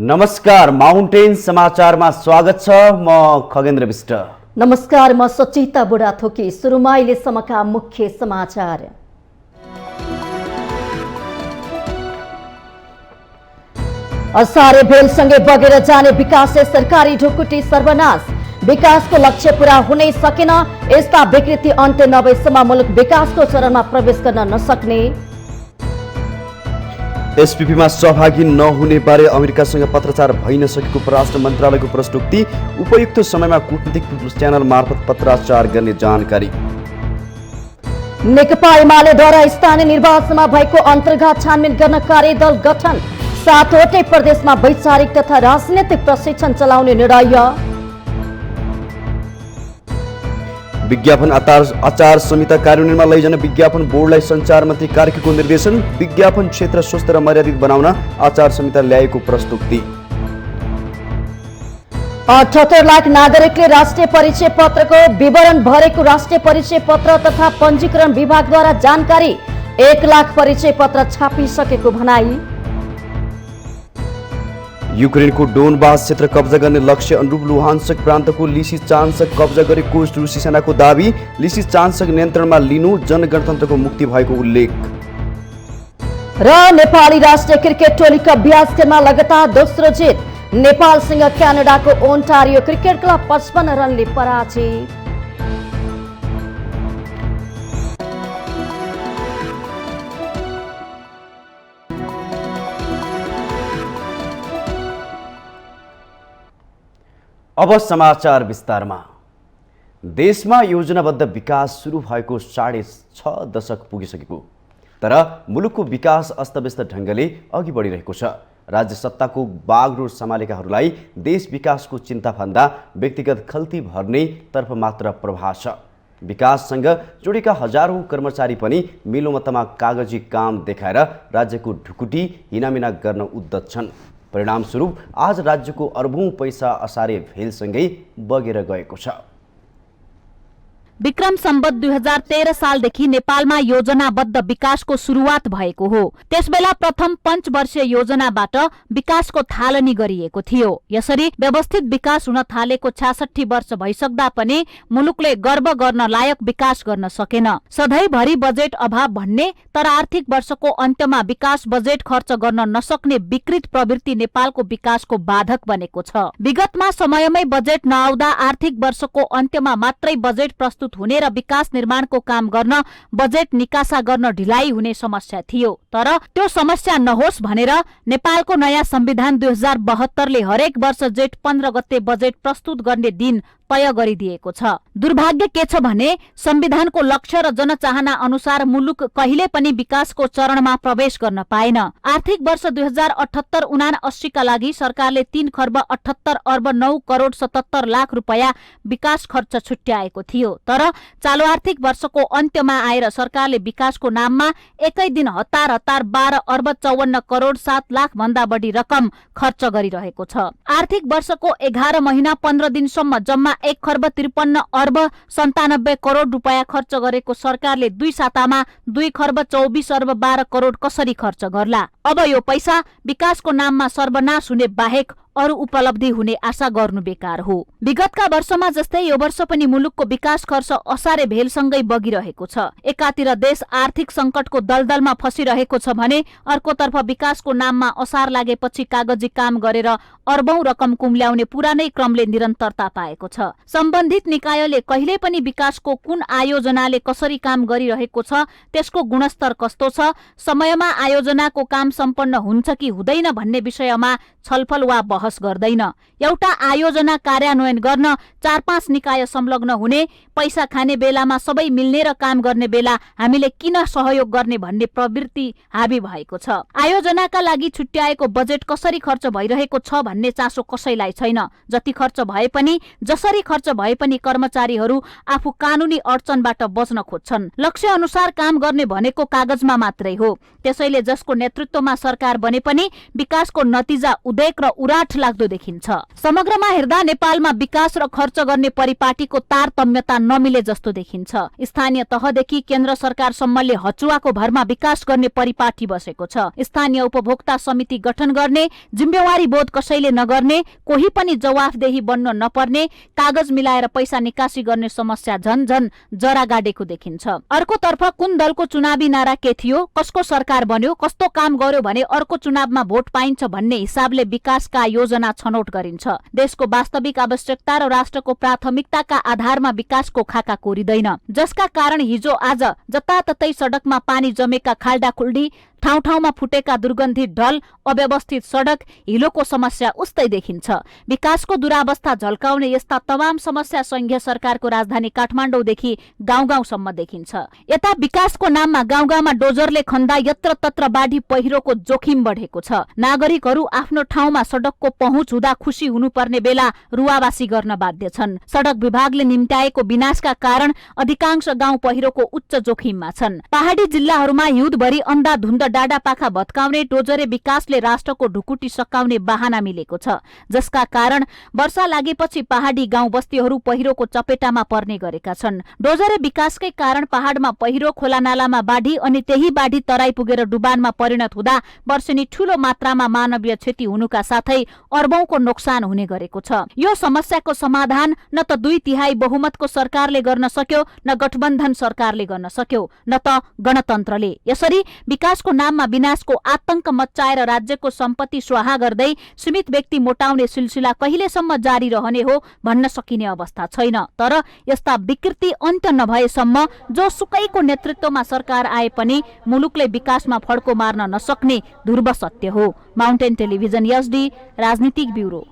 नमस्कार, माउन्टेन समाचारमा स्वागत छ। म खगेन्द्र विष्ट। नमस्कार, म सचिता बुढाथोकी। सुरुमा अहिलेसम्मका मुख्य समाचार। असारे भेलसँगै बगेर जाने विकासले सरकारी ढुकुटी सर्वनाश। विकासको लक्ष्य पूरा हुनै सकेन। यस्ता विकृति अन्त्य नभएसम्म मुलुक विकासको चरणमा प्रवेश गर्न नसक्ने। एसपीपीमा सहभागी नहुने बारे अमेरिकासँग पत्रचार भइ नसकेको परराष्ट्र मन्त्रालयको प्रश्नोक्ति। उपयुक्त समयमा कूटनीतिक च्यानल मार्फत पत्राचार गर्ने जानकारी। नेकपा एमालेद्वारा स्थानीय निर्वाचनमा भएको अन्तर्घात छानबिन गर्न कार्यदल गठन। 7वटै प्रदेशमा वैचारिक तथा राजनैतिक प्रशिक्षण चलाउने निर्णय। विज्ञापन आचार संहिता कार्यान्वयनमा लैजान विज्ञापन बोर्डलाई सञ्चार मन्त्री कार्कीको निर्देशन। विज्ञापन क्षेत्र स्वस्थ र मर्यादित बनाउन आचार संहिता ल्याएको प्रस्तुति। 78 लाख नागरिकले राष्ट्रिय परिचय पत्रको विवरण भरेको राष्ट्रिय परिचय पत्र तथा पञ्जीकरण विभागद्वारा जानकारी। 1 लाख परिचय पत्र छापिसकेको भनाई। युक्रेनको डोनबास क्षेत्र कब्जा गर्ने लक्ष्य अनुरूप लुहान्स्क प्रान्तको लिसिचान्स्क कब्जा गरेको रुसी सेनाको दाबी। लिसिचान्स्क नियन्त्रणमा लिनु जनगणतन्त्रको मुक्ति भएको उल्लेख। र नेपाली राष्ट्रिय क्रिकेट टोलीका अभ्यास खेलमा लगातार दोस्रो जित। नेपालसँग क्यानाडाको ओन्टारियो क्रिकेट क्लब 55 रनले पराजित। अब समाचार विस्तारमा। देशमा योजनाबद्ध विकास सुरु भएको 6.5 दशक पुगिसकेको, तर मुलुकको विकास अस्तव्यस्त ढङ्गले अघि बढिरहेको छ। राज्य सत्ताको बागडोर सम्हालेकाहरूलाई देश विकासको चिन्ता भन्दा व्यक्तिगत खल्ती भर्ने तर्फ मात्र प्रभाव छ। विकाससँग जोडेका हजारौं कर्मचारी पनि मिलोमतमा कागजी काम देखाएर राज्यको ढुकुटी हिनामिना गर्न उद्यत छन्। परिणामस्वरूप आज राज्यको अर्बौं पैसा असारे भेलसँगै बगेर गएको छ। विक्रम सम्वत 2013 सालदेखि नेपालमा योजनाबद्ध विकासको सुरुवात भएको हो। त्यसबेला प्रथम पञ्चवर्षीय योजनाबाट विकासको थालनी गरिएको थियो। यसरी व्यवस्थित विकास हुन थालेको 66 वर्ष भइसक्दा पनि मुलुकले गर्व गर्न लायक विकास गर्न सकेन। सधैँभरि बजेट अभाव भन्ने, तर आर्थिक वर्षको अन्त्यमा विकास बजेट खर्च गर्न नसक्ने विकृत प्रवृत्ति नेपालको विकासको बाधक बनेको छ। विगतमा समयमै बजेट नआउँदा आर्थिक वर्षको अन्त्यमा मात्रै बजेट प्रस्तुत हुने र विकास निर्माणको काम गर्न बजेट निकासा गर्न ढिलाइ हुने समस्या थियो। तर त्यो समस्या नहोस् भनेर नेपालको नयाँ संविधान 2072 ले हरेक वर्ष जेठ 15 गते बजेट प्रस्तुत गर्ने दिन तय गरिदिएको छ। दुर्भाग्य के छ भने संविधानको लक्ष्य र जनचाहना अनुसार मुलुक कहिले पनि विकासको चरणमा प्रवेश गर्न पाएन। आर्थिक वर्ष 2078-79 का लागि सरकारले 3 खर्ब 78 अर्ब 9 करोड 77 लाख रुपैयाँ विकास खर्च छुट्याएको थियो। तर चालु आर्थिक वर्षको अन्त्यमा आएर सरकारले विकासको नाममा एकै दिन हतार 12 अर्ब 54 करोड 7 लाख भन्दा बढी रकम खर्च गरिरहेको छ। आर्थिक वर्षको 11 महिना 15 दिनसम्म जम्मा 1 खर्ब 53 अर्ब 97 करोड रुपैयाँ खर्च गरेको सरकारले 2 सातामा 2 खर्ब 24 अर्ब 12 करोड कसरी खर्च गर्ला? अब यो पैसा विकासको नाममा सर्वनाश हुने बाहेक अरु उपलब्धि हुने आशा गर्नु बेकार हो। विगतका वर्षमा जस्तै यो वर्ष पनि मुलुकको विकास खर्च असारे भेलसँगै बगिरहेको छ। एकातिर देश आर्थिक संकटको दलदलमा फसिरहेको छ भने अर्कोतर्फ विकासको नाममा असार लागेपछि कागजी काम गरेर अर्बौं रकम कुम्ल्याउने पुरानै क्रमले निरन्तरता पाएको छ। सम्बन्धित निकायले कहिले पनि विकासको कुन आयोजनाले कसरी काम गरिरहेको छ, त्यसको गुणस्तर कस्तो छ, समयमा आयोजनाको काम सम्पन्न हुन्छ कि हुँदैन भन्ने विषयमा छलफल वा बहस गर्दैन। एउटा आयोजना कार्यान्वयन गर्न 4-5 निकाय संलग्न हुने, पैसा खाने बेलामा सबै मिल्ने र काम गर्ने बेला हामीले किन सहयोग गर्ने भन्ने प्रवृत्ति हाबी भएको छ। आयोजनाका लागि छुट्याएको बजेट कसरी खर्च भइरहेको छ भन्ने चासो कसैलाई छैन। जति खर्च भए पनि, जसरी खर्च भए पनि कर्मचारीहरू आफू कानुनी अडचनबाट बच्न खोज्छन्। लक्ष्य अनुसार काम गर्ने भनेको कागजमा मात्रै हो। त्यसैले जसको नेतृत्वमा सरकार बने पनि विकासको नतिजा उदेक र उराठ लाग्दो देखिन्छ। समग्रमा हेर्दा नेपालमा विकास र खर्च खर्च गर्ने परिपाटीको तारतम्यता नमिले जस्तो देखिन्छ। स्थानीय तहदेखि केन्द्र सरकारसम्मले हचुवाको भरमा विकास गर्ने परिपाटी बसेको छ। स्थानीय उपभोक्ता समिति गठन गर्ने, जिम्मेवारी बोध कसैले नगर्ने, कोही पनि जवाफदेही बन्न नपर्ने, कागज मिलाएर पैसा निकासी गर्ने समस्या झन झन जरा गाडेको देखिन्छ। अर्कोतर्फ कुन दलको चुनावी नारा के थियो, कसको सरकार बन्यो, कस्तो काम गर्यो भने अर्को चुनावमा भोट पाइन्छ भन्ने हिसाबले विकासका योजना छनौट गरिन्छ। देशको वास्तविक आवश्यकता र राष्ट्रको प्राथमिकताका आधारमा विकासको खाका कोरिदैन, जसका कारण हिजो आज जताततै सडकमा पानी जमेका खाल्डाखुल्डी, ठाउँ ठाउँमा फुटेका दुर्गन्धित ढल, अव्यवस्थित सडक, हिलोको समस्या उस्तै देखिन्छ। विकासको दुरावस्था झल्काउने यस्ता तमाम समस्या संघीय सरकारको राजधानी काठमाडौँदेखि गाउँ गाउँसम्म देखिन्छ। यता विकासको नाममा गाउँ गाउँमा डोजरले खन्दा यत्र तत्र बाढी पहिरोको जोखिम बढेको छ। नागरिकहरू आफ्नो ठाउँमा सडकको पहुँच हुँदा खुशी हुनुपर्ने बेला रुवावासी गर्न बाध्य छन्। सडक विभागले निम्त्याएको विनाशका कारण अधिकांश गाउँ पहिरोको उच्च जोखिममा छन्। पहाडी जिल्लाहरूमा हिउँदभरि अन्धाधुन्द डाँडापाखा भत्काउने डोजरे विकासले राष्ट्रको ढुकुटी सकाउने बहाना मिलेको छ, जसका कारण वर्षा लागेपछि पहाडी गाउँ बस्तीहरू पहिरोको चपेटामा पर्ने गरेका छन्। डोजरे विकासकै कारण पहाडमा पहिरो, खोला नालामा बाढी अनि त्यही बाढी तराई पुगेर डुबानमा परिणत हुँदा वर्षेनी ठूलो मात्रामा मानवीय क्षति हुनुका साथै अर्बौंको नोक्सान हुने गरेको छ। यो समस्याको समाधान न त 2/3 बहुमतको सरकारले गर्न सक्यो, न गठबन्धन सरकारले गर्न सक्यो, न त गणतन्त्रले। यसरी विकासको नाममा विनाशको आतंक मच्चाएर राज्यको सम्पत्ति स्वाहा गर्दै सीमित व्यक्ति मोटाउने सिलसिला कहिलेसम्म जारी रहने हो भन्न सकिने अवस्था छैन। तर यस्ता विकृति अन्त्य नभएसम्म जो सुकैको नेतृत्वमा सरकार आए पनि मुलुकले विकासमा फड्को मार्न नसक्ने ध्रुव सत्य हो। माउन्टेन टेलिभिजन एसडी राजनीतिक ब्युरो।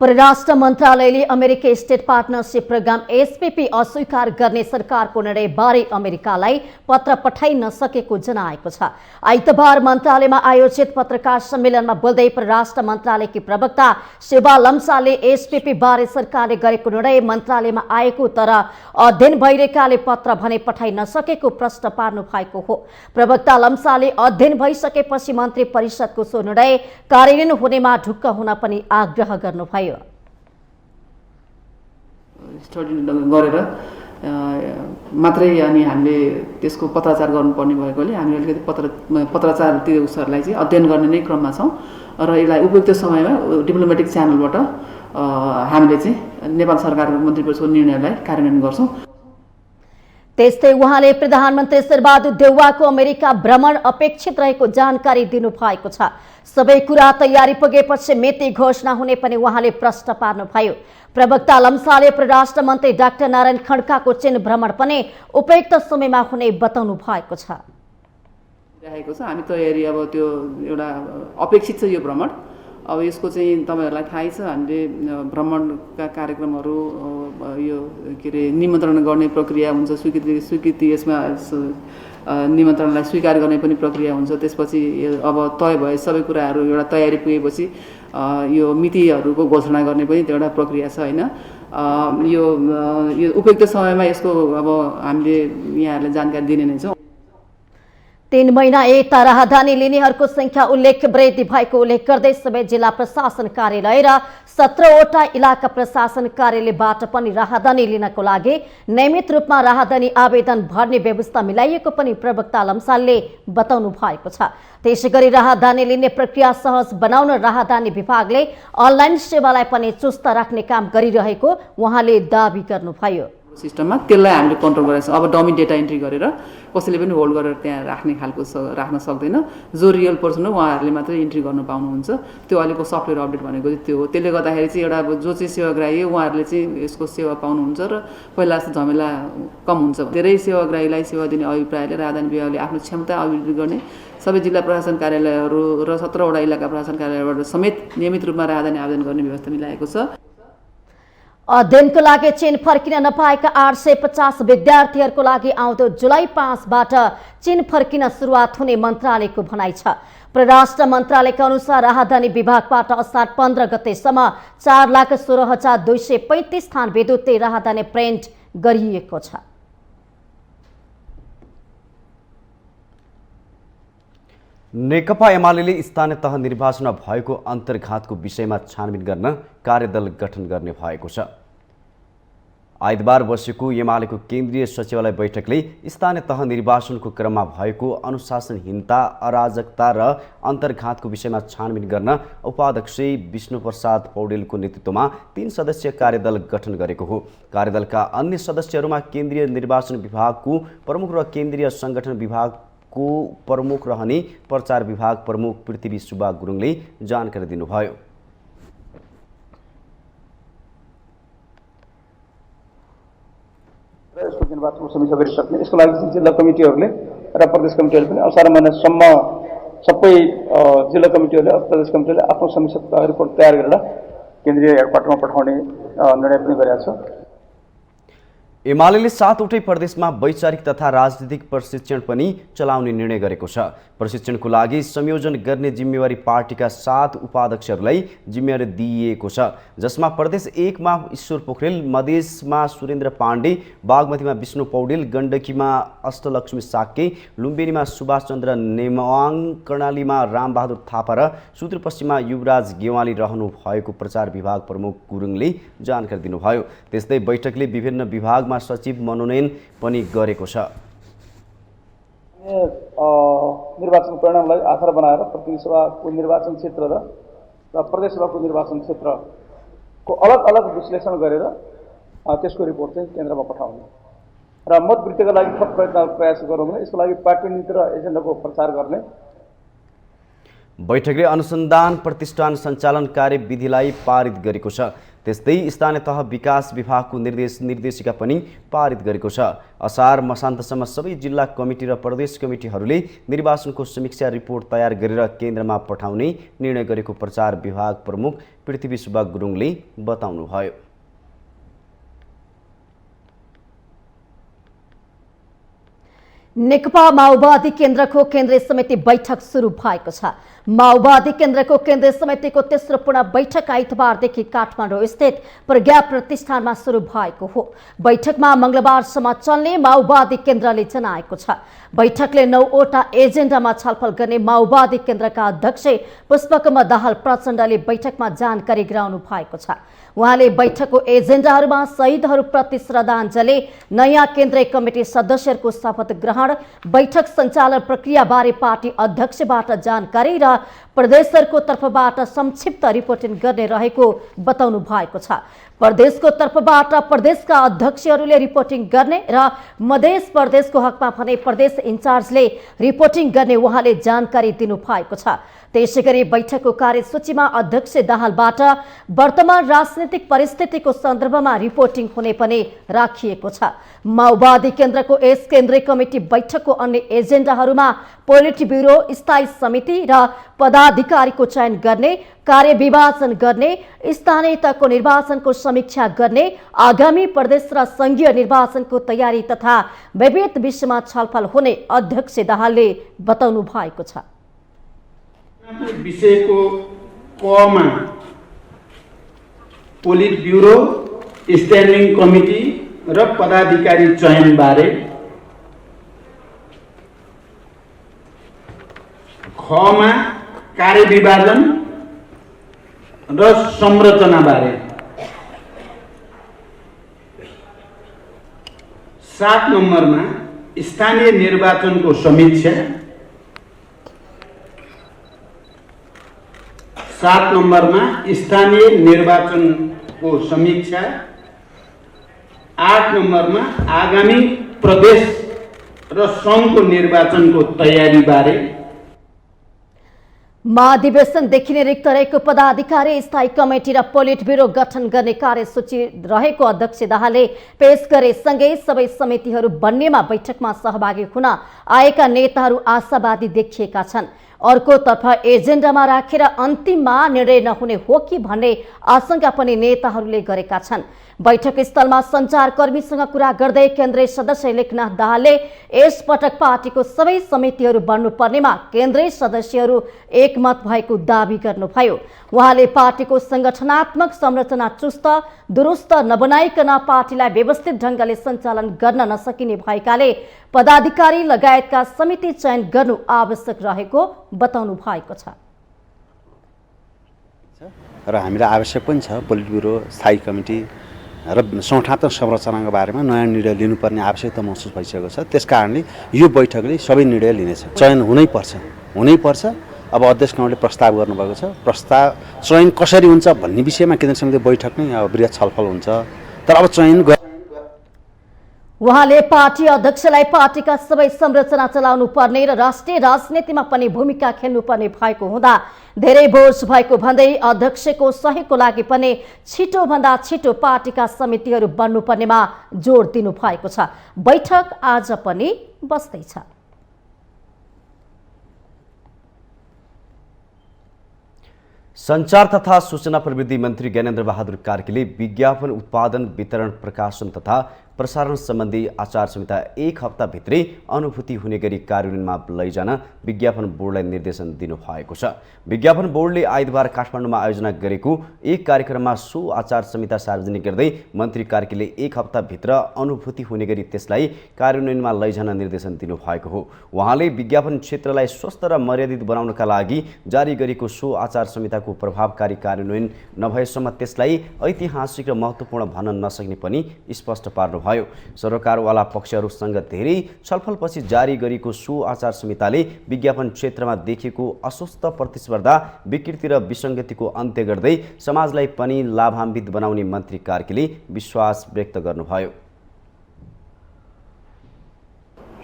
परराष्ट्र मन्त्रालयले अमेरिकी स्टेट पार्टनरशिप प्रोग्राम एसपीपी अस्वीकार गर्ने सरकारको निर्णयबारे अमेरिकालाई पत्र पठाइ नसकेको जनाएको छ। आइतबार मन्त्रालयमा आयोजित पत्रकार सम्मेलनमा बोल्दै परराष्ट्र मन्त्रालयकी प्रवक्ता शिवा लम्साले एसपीपी बारे सरकारले गरेको निर्णय मन्त्रालयमा आएको तर अध्ययन भइरहेकाले पत्र भने पठाइ नसकेको प्रश्न पार्नु भएको हो। प्रवक्ता लम्साले अध्ययन भइसकेपछि मन्त्री परिषदको सो निर्णय कार्यान्वयन हुनेमा ढुक्क हुन पनि आग्रह गर्नुभयो। स्टडी गरेर मात्रै अनि हामीले त्यसको पत्राचार गर्नुपर्ने भएकोले हामी अलिकति पत्राचार त्यो उसहरूलाई चाहिँ अध्ययन गर्ने नै क्रममा छौँ र यसलाई उपयुक्त समयमा डिप्लोमेटिक च्यानलबाट हामीले चाहिँ नेपाल सरकारको मन्त्री परिषदको निर्णयलाई कार्यान्वयन गर्छौँ। त्यस्तै उहाँले प्रधानमन्त्री शेरबहादुर देउवाको अमेरिका भ्रमण अपेक्षित रहेको जानकारी दिनुभएको छ। सबै कुरा तयारी पुगेपछि मिति घोषणा हुने पनि उहाँले प्रश्न पार्नुभयो। प्रवक्ता लम्साले परराष्ट्र मन्त्री डाक्टर नारायण खड्काको चीन भ्रमण पनि उपयुक्त समयमा हुने बताउनु भएको छ। हामी तयारी अब त्यो एउटा अपेक्षित छ यो भ्रमण। अब यसको चाहिँ तपाईहरुलाई थाहै छ हामीले भ्रमणका कार्यक्रमहरू यो के रे निमन्त्रण गर्ने प्रक्रिया हुन्छ, स्वीकृति यसमा निमन्त्रणलाई स्वीकार गर्ने पनि प्रक्रिया हुन्छ। त्यसपछि अब तय भए सबै कुराहरू एउटा तयारी पुगेपछि यो मितिहरूको घोषणा गर्ने पनि एउटा प्रक्रिया छ हैन। यो उपयुक्त समयमा यसको अब हामीले यहाँहरुलाई जानकारी दिने नै छौं। 3 महिना यता राहदानी लिनेहरूको संख्या उल्लेख वृद्धि भएको उल्लेख गर्दै सबै जिल्ला प्रशासन कार्यालय र 17वटा इलाका प्रशासन कार्यालयबाट पनि राहदानी लिनको लागि नियमित रूपमा राहदानी आवेदन भर्ने व्यवस्था मिलाइएको पनि प्रवक्ता लम्सालले बताउनु भएको छ। त्यसैगरी राहदानी लिने प्रक्रिया सहज बनाउन राहदानी विभागले अनलाइन सेवालाई पनि चुस्त राख्ने काम गरिरहेको उहाँले दाबी गर्नुभयो। सिस्टममा त्यसलाई हामीले कन्ट्रोल गरेछ। अब डमी डेटा इन्ट्री गरेर कसैले पनि होल्ड गरेर त्यहाँ राख्ने खालको राख्न सक्दैन। जो रियल पर्सन हो उहाँहरूले मात्रै इन्ट्री गर्न पाउनुहुन्छ। त्यो अहिलेको सफ्टवेयर अपडेट भनेको चाहिँ त्यो हो। त्यसले गर्दाखेरि चाहिँ एउटा जो चाहिँ सेवाग्राही हो उहाँहरूले चाहिँ यसको सेवा पाउनुहुन्छ र पहिला जस्तो झमेला कम हुन्छ। धेरै सेवाग्राहीलाई सेवा दिने अभिप्रायले राहदानी विभागले आफ्नो क्षमता अभिवृद्धि गर्ने सबै जिल्ला प्रशासन कार्यालयहरू र 17वटा इलाका प्रशासन कार्यालयबाट समेत नियमित रूपमा राहदानी आवेदन गर्ने व्यवस्था मिलाएको छ। अध्ययनको लागि चीन फर्किन नपाएका 850 विद्यार्थीहरूको लागि आउँदो जुलाई 5बाट चीन फर्किन सुरुवात हुने मन्त्रालयको भनाइ छ। परराष्ट्र मन्त्रालयका अनुसार राहदानी विभागबाट असार 15 गतेसम्म 4,16,235 स्थान विद्युतीय राहदानी प्रिन्ट गरिएको छ। नेकपा एमाले स्थानीय तह निर्वाचनमा भएको अन्तर्घातको विषयमा छानबिन गर्न कार्यदल गठन गर्ने भएको छ। आइतबार बसेको एमालेको केन्द्रीय सचिवालय बैठकले स्थानीय तह निर्वाचनको क्रममा भएको अनुशासनहीनता, अराजकता र अन्तर्घातको विषयमा छानबिन गर्न उपाध्यक्ष विष्णुप्रसाद पौडेलको नेतृत्वमा 3 सदस्यीय कार्यदल गठन गरेको हो। कार्यदलका अन्य सदस्यहरूमा केन्द्रीय निर्वाचन विभागको प्रमुख र केन्द्रीय संगठन विभागको प्रमुख रहने प्रचार विभाग प्रमुख पृथ्वी सुब्बा गुरुङले जानकारी दिनुभयो। यसको निर्वाचनको समीक्षा गरिसक्ने, यसको लागि जिल्ला कमिटीहरूले र प्रदेश कमिटीहरूले पनि 18 महिनासम्म सबै जिल्ला कमिटीहरूले प्रदेश कमिटीले आफ्नो समीक्षा रिपोर्ट तयार गरेर केन्द्रीय हेडक्वार्टरमा पठाउने निर्णय पनि गरेका छ। एमाले 7वटै प्रदेशमा वैचारिक तथा राजनीतिक प्रशिक्षण पनि चलाउने निर्णय गरेको छ। प्रशिक्षणको लागि संयोजन गर्ने जिम्मेवारी पार्टीका 7 उपाध्यक्षहरूलाई जिम्मेवारी दिइएको छ, जसमा प्रदेश 1 मा ईश्वर पोखरेल, मधेसमा सुरेन्द्र पाण्डे, बागमतीमा विष्णु पौडेल, गण्डकीमा अष्टलक्ष्मी साक्य, लुम्बिनीमा सुभाष चन्द्र नेमाङ, कर्णालीमा रामबहादुर थापा र सुदूरपश्चिममा युवराज गेवाली रहनु भएको प्रचार विभाग प्रमुख गुरुङले जानकारी दिनुभयो। त्यस्तै बैठकले विभिन्न विभागमा सचिव मनोनयन पनि गरेको छ। निर्वाचन परिणामलाई आधार बनाएर प्रतिनिधि सभाको निर्वाचन क्षेत्र र प्रदेश सभाको निर्वाचन क्षेत्रको अलग अलग विश्लेषण गरेर त्यसको रिपोर्ट चाहिँ केन्द्रमा पठाउने र मतवृद्धिका लागि थप प्रयास गरौँ भने यसको लागि पार्टी नीति र एजेन्डाको प्रचार गर्ने। बैठकले अनुसन्धान प्रतिष्ठान सञ्चालन कार्य विधिलाई पारित गरेको छ। त्यस्तै स्थानीय तह विकास विभागको निर्देशिका पनि पारित गरेको छ। असार मसान्तसम्म सबै जिल्ला कमिटी र प्रदेश कमिटीहरूले निर्वाचनको समीक्षा रिपोर्ट तयार गरेर केन्द्रमा पठाउने निर्णय गरेको प्रचार विभाग प्रमुख पृथ्वी सुब्बा गुरुङले बताउनुभयो। नेकपा माओवादी केन्द्रको केन्द्रीय समिति बैठक सुरु भएको छ। माओवादी केन्द्रको केन्द्रीय समितिको तेस्रो पूर्ण बैठक आइतबारदेखि काठमाडौँ स्थित प्रज्ञा प्रतिष्ठानमा सुरु भएको हो। बैठकमा मंगलबारसम्म चल्ने माओवादी केन्द्रले जनाएको छ। बैठकले 9वटा एजेन्डामा छलफल गर्ने माओवादी केन्द्रका अध्यक्ष पुष्पकमल दाहाल प्रचण्डले बैठकमा जानकारी गराउनु भएको छ। उहाँले बैठकको एजेन्डाहरूमा शहीदहरूप्रति श्रद्धाञ्जली, नयाँ केन्द्रीय कमिटी सदस्यहरूको शपथ ग्रहण, बैठक सञ्चालन प्रक्रियाबारे पार्टी अध्यक्षबाट जानकारी र प्रदेशहरूको तर्फबाट संक्षिप्त रिपोर्टिङ गर्ने रहेको बताउनु भएको छ। प्रदेशको तर्फबाट प्रदेशका अध्यक्षहरूले रिपोर्टिङ गर्ने र मधेस प्रदेशको हकमा भने प्रदेश इन्चार्जले रिपोर्टिङ गर्ने उहाँले जानकारी दिनु भएको छ। त्यसैगरी बैठकको कार्यसूचीमा अध्यक्ष दाहालबाट वर्तमान राजनीतिक परिस्थितिको सन्दर्भमा रिपोर्टिङ हुने पनि राखिएको छ। माओवादी केन्द्रको यस केन्द्रीय कमिटी बैठकको अन्य एजेन्डाहरूमा पोलिट ब्युरो स्थायी समिति र पदाधिकारीको चयन गर्ने, कार्य विभाजन गर्ने, स्थानीय तहको निर्वाचनको समीक्षा गर्ने, आगामी प्रदेश र संघीय निर्वाचनको तयारी तथा विविध विषयमा छलफल हुने अध्यक्ष दाहालले बताउनु भएको छ। विषयको कमा पोलिट ब्युरो, स्ट्यान्डिङ कमिटी र पदाधिकारी चयन बारे, खमा कार्य विभाजन र संरचना बारे, 7 नम्बरमा स्थानीय निर्वाचनको समीक्षा, 7 नम्बरमा स्थानीय निर्वाचनको समीक्षा, 8 नम्बरमा आगामी प्रदेश र सङ्घको निर्वाचनको तयारी बारे, महाधिवेशनदेखि नै रिक्त रहेको पदाधिकारी स्थायी कमिटी र पोलिट ब्युरो गठन गर्ने कार्यसूची रहेको अध्यक्ष दाहालले पेश गरेसँगै सबै समितिहरू बन्नेमा बैठकमा सहभागी हुन आएका नेताहरू आशावादी देखिएका छन्। अर्कोतर्फ एजेन्डामा राखेर अन्तिममा निर्णय नहुने हो कि भन्ने आशंका पनि नेताहरूले गरेका छन्। बैठक स्थलमा सञ्चारकर्मीसँग कुरा गर्दै केन्द्रीय सदस्य लेखनाथ दाहालले यसपटक पार्टीको सबै समितिहरू बन्नुपर्नेमा केन्द्रीय सदस्यहरू एकमत भएको दावी गर्नुभयो। उहाँले पार्टीको संगठनात्मक संरचना चुस्त दुरुस्त नबनाइकन पार्टीलाई व्यवस्थित ढङ्गले सञ्चालन गर्न नसकिने भएकाले पदाधिकारी लगायतका समिति चयन गर्नु आवश्यक रहेको बताउनु भएको छ। र हामीलाई आवश्यक पनि छ पोलिट ब्युरो स्थायी कमिटी र संस्थात्मक संरचनाको बारेमा नयाँ निर्णय लिनुपर्ने आवश्यकता महसुस भइसकेको छ। त्यसकारणले यो बैठकले सबै निर्णय लिनेछ। चयन हुनैपर्छ। अब अध्यक्ष कमले प्रस्ताव गर्नुभएको छ। प्रस्ताव चयन कसरी हुन्छ भन्ने विषयमा केन्द्र समिति बैठक नै अब वृहत छलफल हुन्छ। तर अब चयन उहाँले पार्टी अध्यक्षलाई पार्टीका सबै संरचना चलाउनु पर्ने र राष्ट्रिय राजनीतिमा पनि भूमिका खेल्नुपर्ने भएको हुँदा धेरै बोझ भएको भन्दै अध्यक्षको सहयोगको लागि पनि छिटोभन्दा छिटो पार्टीका समितिहरू बन्नुपर्नेमा जोड दिनु भएको छ। बैठक आज पनि बस्दैछ। सञ्चार तथा सूचना प्रविधि मन्त्री ज्ञानेन्द्र बहादुर कार्कीले विज्ञापन उत्पादन वितरण प्रकाशन तथा प्रसारण सम्बन्धी आचार संहिता 1 हप्ताभित्रै अनुभूति हुने गरी कार्यान्वयनमा लैजान विज्ञापन बोर्डलाई निर्देशन दिनुभएको छ। विज्ञापन बोर्डले आइतबार काठमाडौँमा आयोजना गरेको एक कार्यक्रममा सो आचार संहिता सार्वजनिक गर्दै मन्त्री कार्कीले 1 हप्ताभित्र अनुभूति हुने गरी त्यसलाई कार्यान्वयनमा लैजान निर्देशन दिनुभएको हो। उहाँले विज्ञापन क्षेत्रलाई स्वस्थ र मर्यादित बनाउनका लागि जारी गरेको सो आचार संहिताको प्रभावकारी कार्यान्वयन नभएसम्म त्यसलाई ऐतिहासिक र महत्त्वपूर्ण भन्न नसक्ने पनि स्पष्ट पार्नु भयो। सरकारवाला पक्षहरूसँग धेरै छलफलपछि जारी गरेको सो आचार संहिताले विज्ञापन क्षेत्रमा देखिएको अस्वस्थ प्रतिस्पर्धा विकृति र विसङ्गतिको अन्त्य गर्दै समाजलाई पनि लाभान्वित बनाउने मन्त्री कार्कीले विश्वास व्यक्त गर्नुभयो।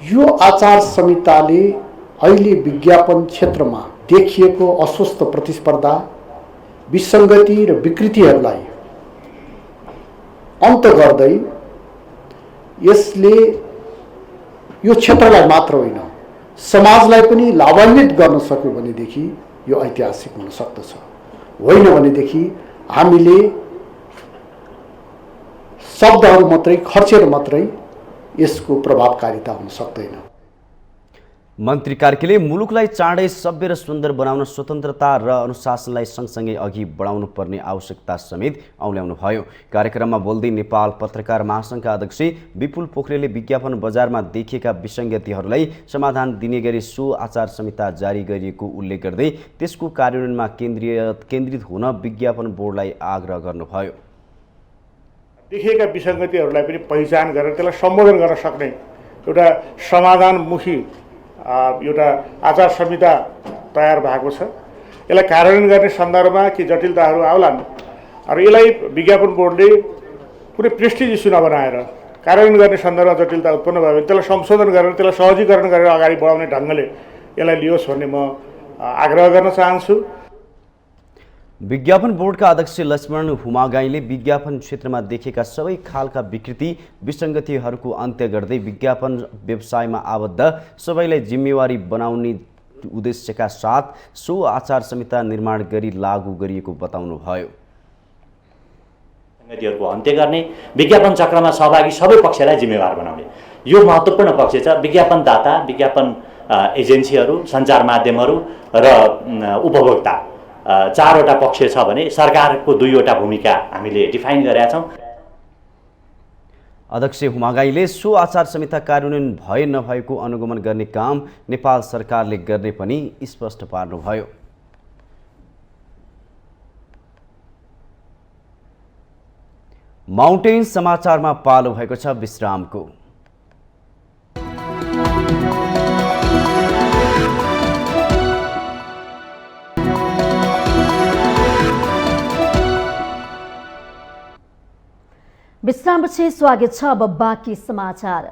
यो आचार संहिताले अहिले विज्ञापन क्षेत्रमा देखिएको अस्वस्थ प्रतिस्पर्धा विसङ्गति र विकृतिहरूलाई अन्त गर्दै यसले यो क्षेत्रलाई मात्र होइन समाजलाई पनि लाभान्वित गर्न सक्यो भनेदेखि यो ऐतिहासिक हुन सक्दछ। होइन भनेदेखि हामीले शब्दहरू मात्रै खर्चेर मात्रै यसको प्रभावकारिता हुन सक्दैन। मन्त्री कार्कीले मुलुकलाई चाँडै सभ्य र सुन्दर बनाउन स्वतन्त्रता र अनुशासनलाई सँगसँगै अघि बढाउनु पर्ने आवश्यकता समेत औल्याउनुभयो। कार्यक्रममा बोल्दै नेपाल पत्रकार महासङ्घका अध्यक्ष विपुल पोखरेलले विज्ञापन बजारमा देखिएका विसङ्गतिहरूलाई समाधान दिने गरी सो आचार संहिता जारी गरिएको उल्लेख गर्दै त्यसको कार्यान्वयनमा केन्द्रित हुन विज्ञापन बोर्डलाई आग्रह गर्नुभयो। देखिएका विसङ्गतिहरूलाई पनि पहिचान गरेर त्यसलाई सम्बोधन गर्न सक्ने एउटा समाधानमुखी एउटा आचार संहिता तयार भएको छ। यसलाई कार्यान्वयन गर्ने सन्दर्भमा के जटिलताहरू आउलान् र यसलाई विज्ञापन बोर्डले कुनै प्रेस्टिज इस्यु नबनाएर कार्यान्वयन गर्ने सन्दर्भमा जटिलता उत्पन्न भयो भने त्यसलाई संशोधन गरेर त्यसलाई सहजीकरण गरेर अगाडि बढाउने ढङ्गले यसलाई लियोस् भन्ने म आग्रह गर्न चाहन्छु। विज्ञापन बोर्डका अध्यक्ष लक्ष्मण हुमागाईले विज्ञापन क्षेत्रमा देखिएका सबै खालका विकृति विसङ्गतिहरूको अन्त्य गर्दै विज्ञापन व्यवसायमा आबद्ध सबैलाई जिम्मेवारी बनाउने उद्देश्यका साथ सो आचार संहिता निर्माण गरी लागू गरिएको बताउनुभयो। विसङ्गतिहरूको अन्त्य गर्ने, विज्ञापन चक्रमा सहभागी सबै पक्षलाई जिम्मेवार बनाउने यो महत्त्वपूर्ण पक्ष छ। विज्ञापनदाता, विज्ञापन एजेन्सीहरू, सञ्चार माध्यमहरू र उपभोक्ता चारवटा पक्ष छ भने सरकारको दुईवटा भूमिका हामीले डिफाइन गरेका छौँ। अध्यक्ष हुमागाईले सो आचार संहिता कार्यान्वयन भए नभएको अनुगमन गर्ने काम नेपाल सरकारले गर्ने पनि स्पष्ट पार्नुभयो। माउन्टेन समाचारमा पालो भएको छ विश्रामको। विश्रामपछि स्वागत छ। अब बाँकी समाचार।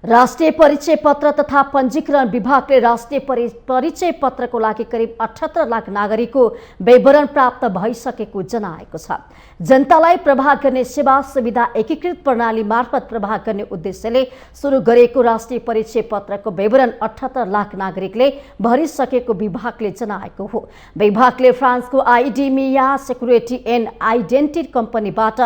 राष्ट्रिय परिचय पत्र तथा पञ्जीकरण विभागले राष्ट्रिय परिचय पत्रको लागि करिब 78 लाख नागरिकको विवरण प्राप्त भइसकेको जनाएको छ। जनतालाई प्रभाव गर्ने सेवा सुविधा एकीकृत प्रणाली मार्फत प्रभाव गर्ने उद्देश्यले सुरु गरेको राष्ट्रिय परिचय पत्रको विवरण 78 लाख नागरिकले भरिसकेको विभागले जनाएको हो। विभागले फ्रान्सको आइडिमिया सेक्युरिटी एन्ड आइडेन्टिटी कम्पनीबाट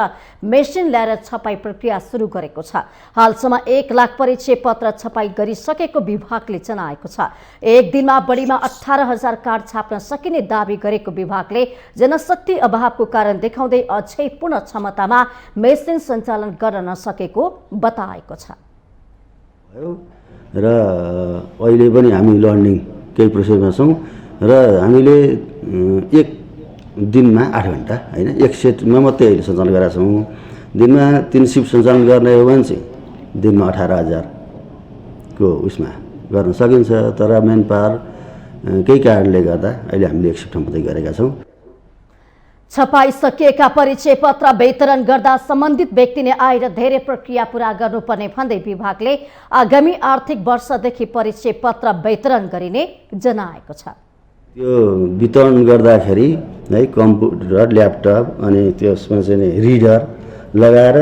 मेसिन ल्याएर छपाई प्रक्रिया सुरु गरेको छ। हालसम्म 1 लाख परिचय पत्र छपाई गरिसकेको विभागले जनाएको छ। एक दिनमा बढीमा 18,000 कार्ड छाप्न सकिने दावी गरेको विभागले जनशक्ति अभावको कारण देखाउँदै अझै पूर्ण क्षमतामा मेसिन सञ्चालन गर्न नसकेको बताएको छ। र अहिले पनि हामी लर्निङ केही प्रोसेसमा छौँ। र हामीले एक दिनमा 8 घन्टा होइन एक सेटमा मात्रै अहिले सञ्चालन गरेका छौँ। दिनमा 3 सिफ्ट सञ्चालन गर्ने हो भने चाहिँ दिनमा 18,000 को उसमा गर्न सकिन्छ। तर मेन पावर केही कारणले गर्दा अहिले हामीले एक सिफ्ट मात्रै गरेका छौँ। छपाइसकिएका परिचय पत्र वितरण गर्दा सम्बन्धित व्यक्ति नै आएर धेरै प्रक्रिया पूरा गर्नुपर्ने भन्दै विभागले आगामी आर्थिक वर्षदेखि परिचय पत्र वितरण गरिने जनाएको छ। त्यो वितरण गर्दाखेरि है कम्प्युटर ल्यापटप अनि त्यसमा चाहिँ रिडर लगाएर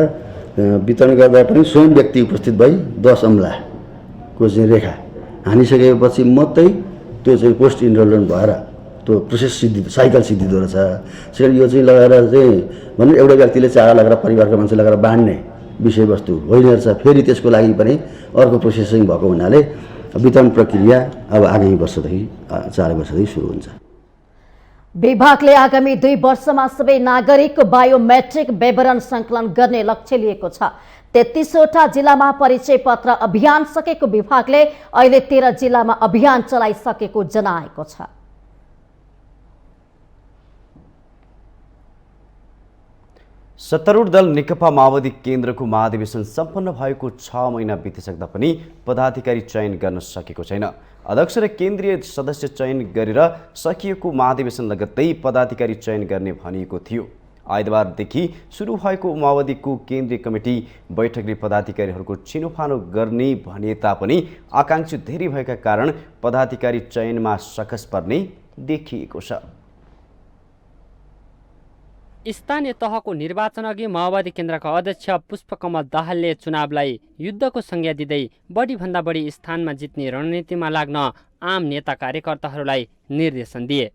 वितरण गर्दा पनि स्वयं व्यक्ति उपस्थित भई 10 अम्लाको चाहिँ रेखा हानिसकेपछि मात्रै त्यो चाहिँ पोस्ट इनरोलमेन्ट भएर त्यो प्रोसेस साइकल सिद्धिँदो रहेछ। त्यसैले यो चाहिँ लगाएर चाहिँ भन्नु एउटा व्यक्तिले चारा लगाएर परिवारको मान्छे लगाएर बाँड्ने विषयवस्तु होइन रहेछ। फेरि त्यसको लागि पनि अर्को प्रोसेसिङ भएको हुनाले वितरण प्रक्रिया अब आगामी वर्षदेखि 4 वर्षदेखि सुरु हुन्छ। विभागले आगामी 2 वर्षमा सबै नागरिकको बायोमेट्रिक विवरण सङ्कलन गर्ने लक्ष्य लिएको छ। 33वटा जिल्लामा परिचय पत्र अभियान सकेको विभागले अहिले 13 जिल्लामा अभियान चलाइसकेको जनाएको छ। सत्तारूढ दल नेकपा माओवादी केन्द्रको महाधिवेशन सम्पन्न भएको 6 महिना बितिसक्दा पनि पदाधिकारी चयन गर्न सकेको छैन। अध्यक्ष र केन्द्रीय सदस्य चयन गरेर सकिएको महाधिवेशन लगत्तै पदाधिकारी चयन गर्ने भनिएको थियो। आइतबारदेखि सुरु भएको माओवादीको केन्द्रीय कमिटी बैठकले पदाधिकारीहरूको छिनोफानो गर्ने भने तापनि आकांक्षी धेरै भएका कारण पदाधिकारी चयनमा सकस पर्ने देखिएको छ। स्थानीय तहको निर्वाचन अघि माओवादी केन्द्रका अध्यक्ष पुष्पकमल दाहालले चुनावलाई युद्धको संज्ञा दिँदै बढीभन्दा बढी स्थानमा जित्ने रणनीतिमा लाग्न आम नेता कार्यकर्ताहरूलाई निर्देशन दिए।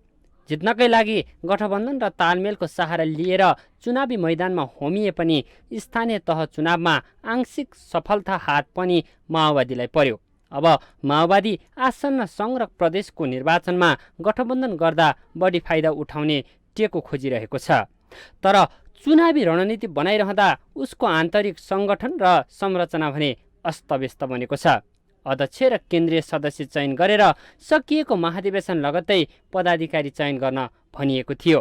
जित्नकै लागि गठबन्धन र तालमेलको सहारा लिएर चुनावी मैदानमा होमिए पनि स्थानीय तह चुनावमा आंशिक सफलता हात पनि माओवादीलाई पर्यो। अब माओवादी आसन्न सङ्घ र प्रदेशको निर्वाचनमा गठबन्धन गर्दा बढी फाइदा उठाउने टेको खोजिरहेको छ। तर चुनावी रणनीति बनाइरहँदा उसको आन्तरिक सङ्गठन र संरचना भने अस्तव्यस्त बनेको छ। अध्यक्ष र केन्द्रीय सदस्य चयन गरेर सकिएको महाधिवेशन लगत्तै पदाधिकारी चयन गर्न भनिएको थियो।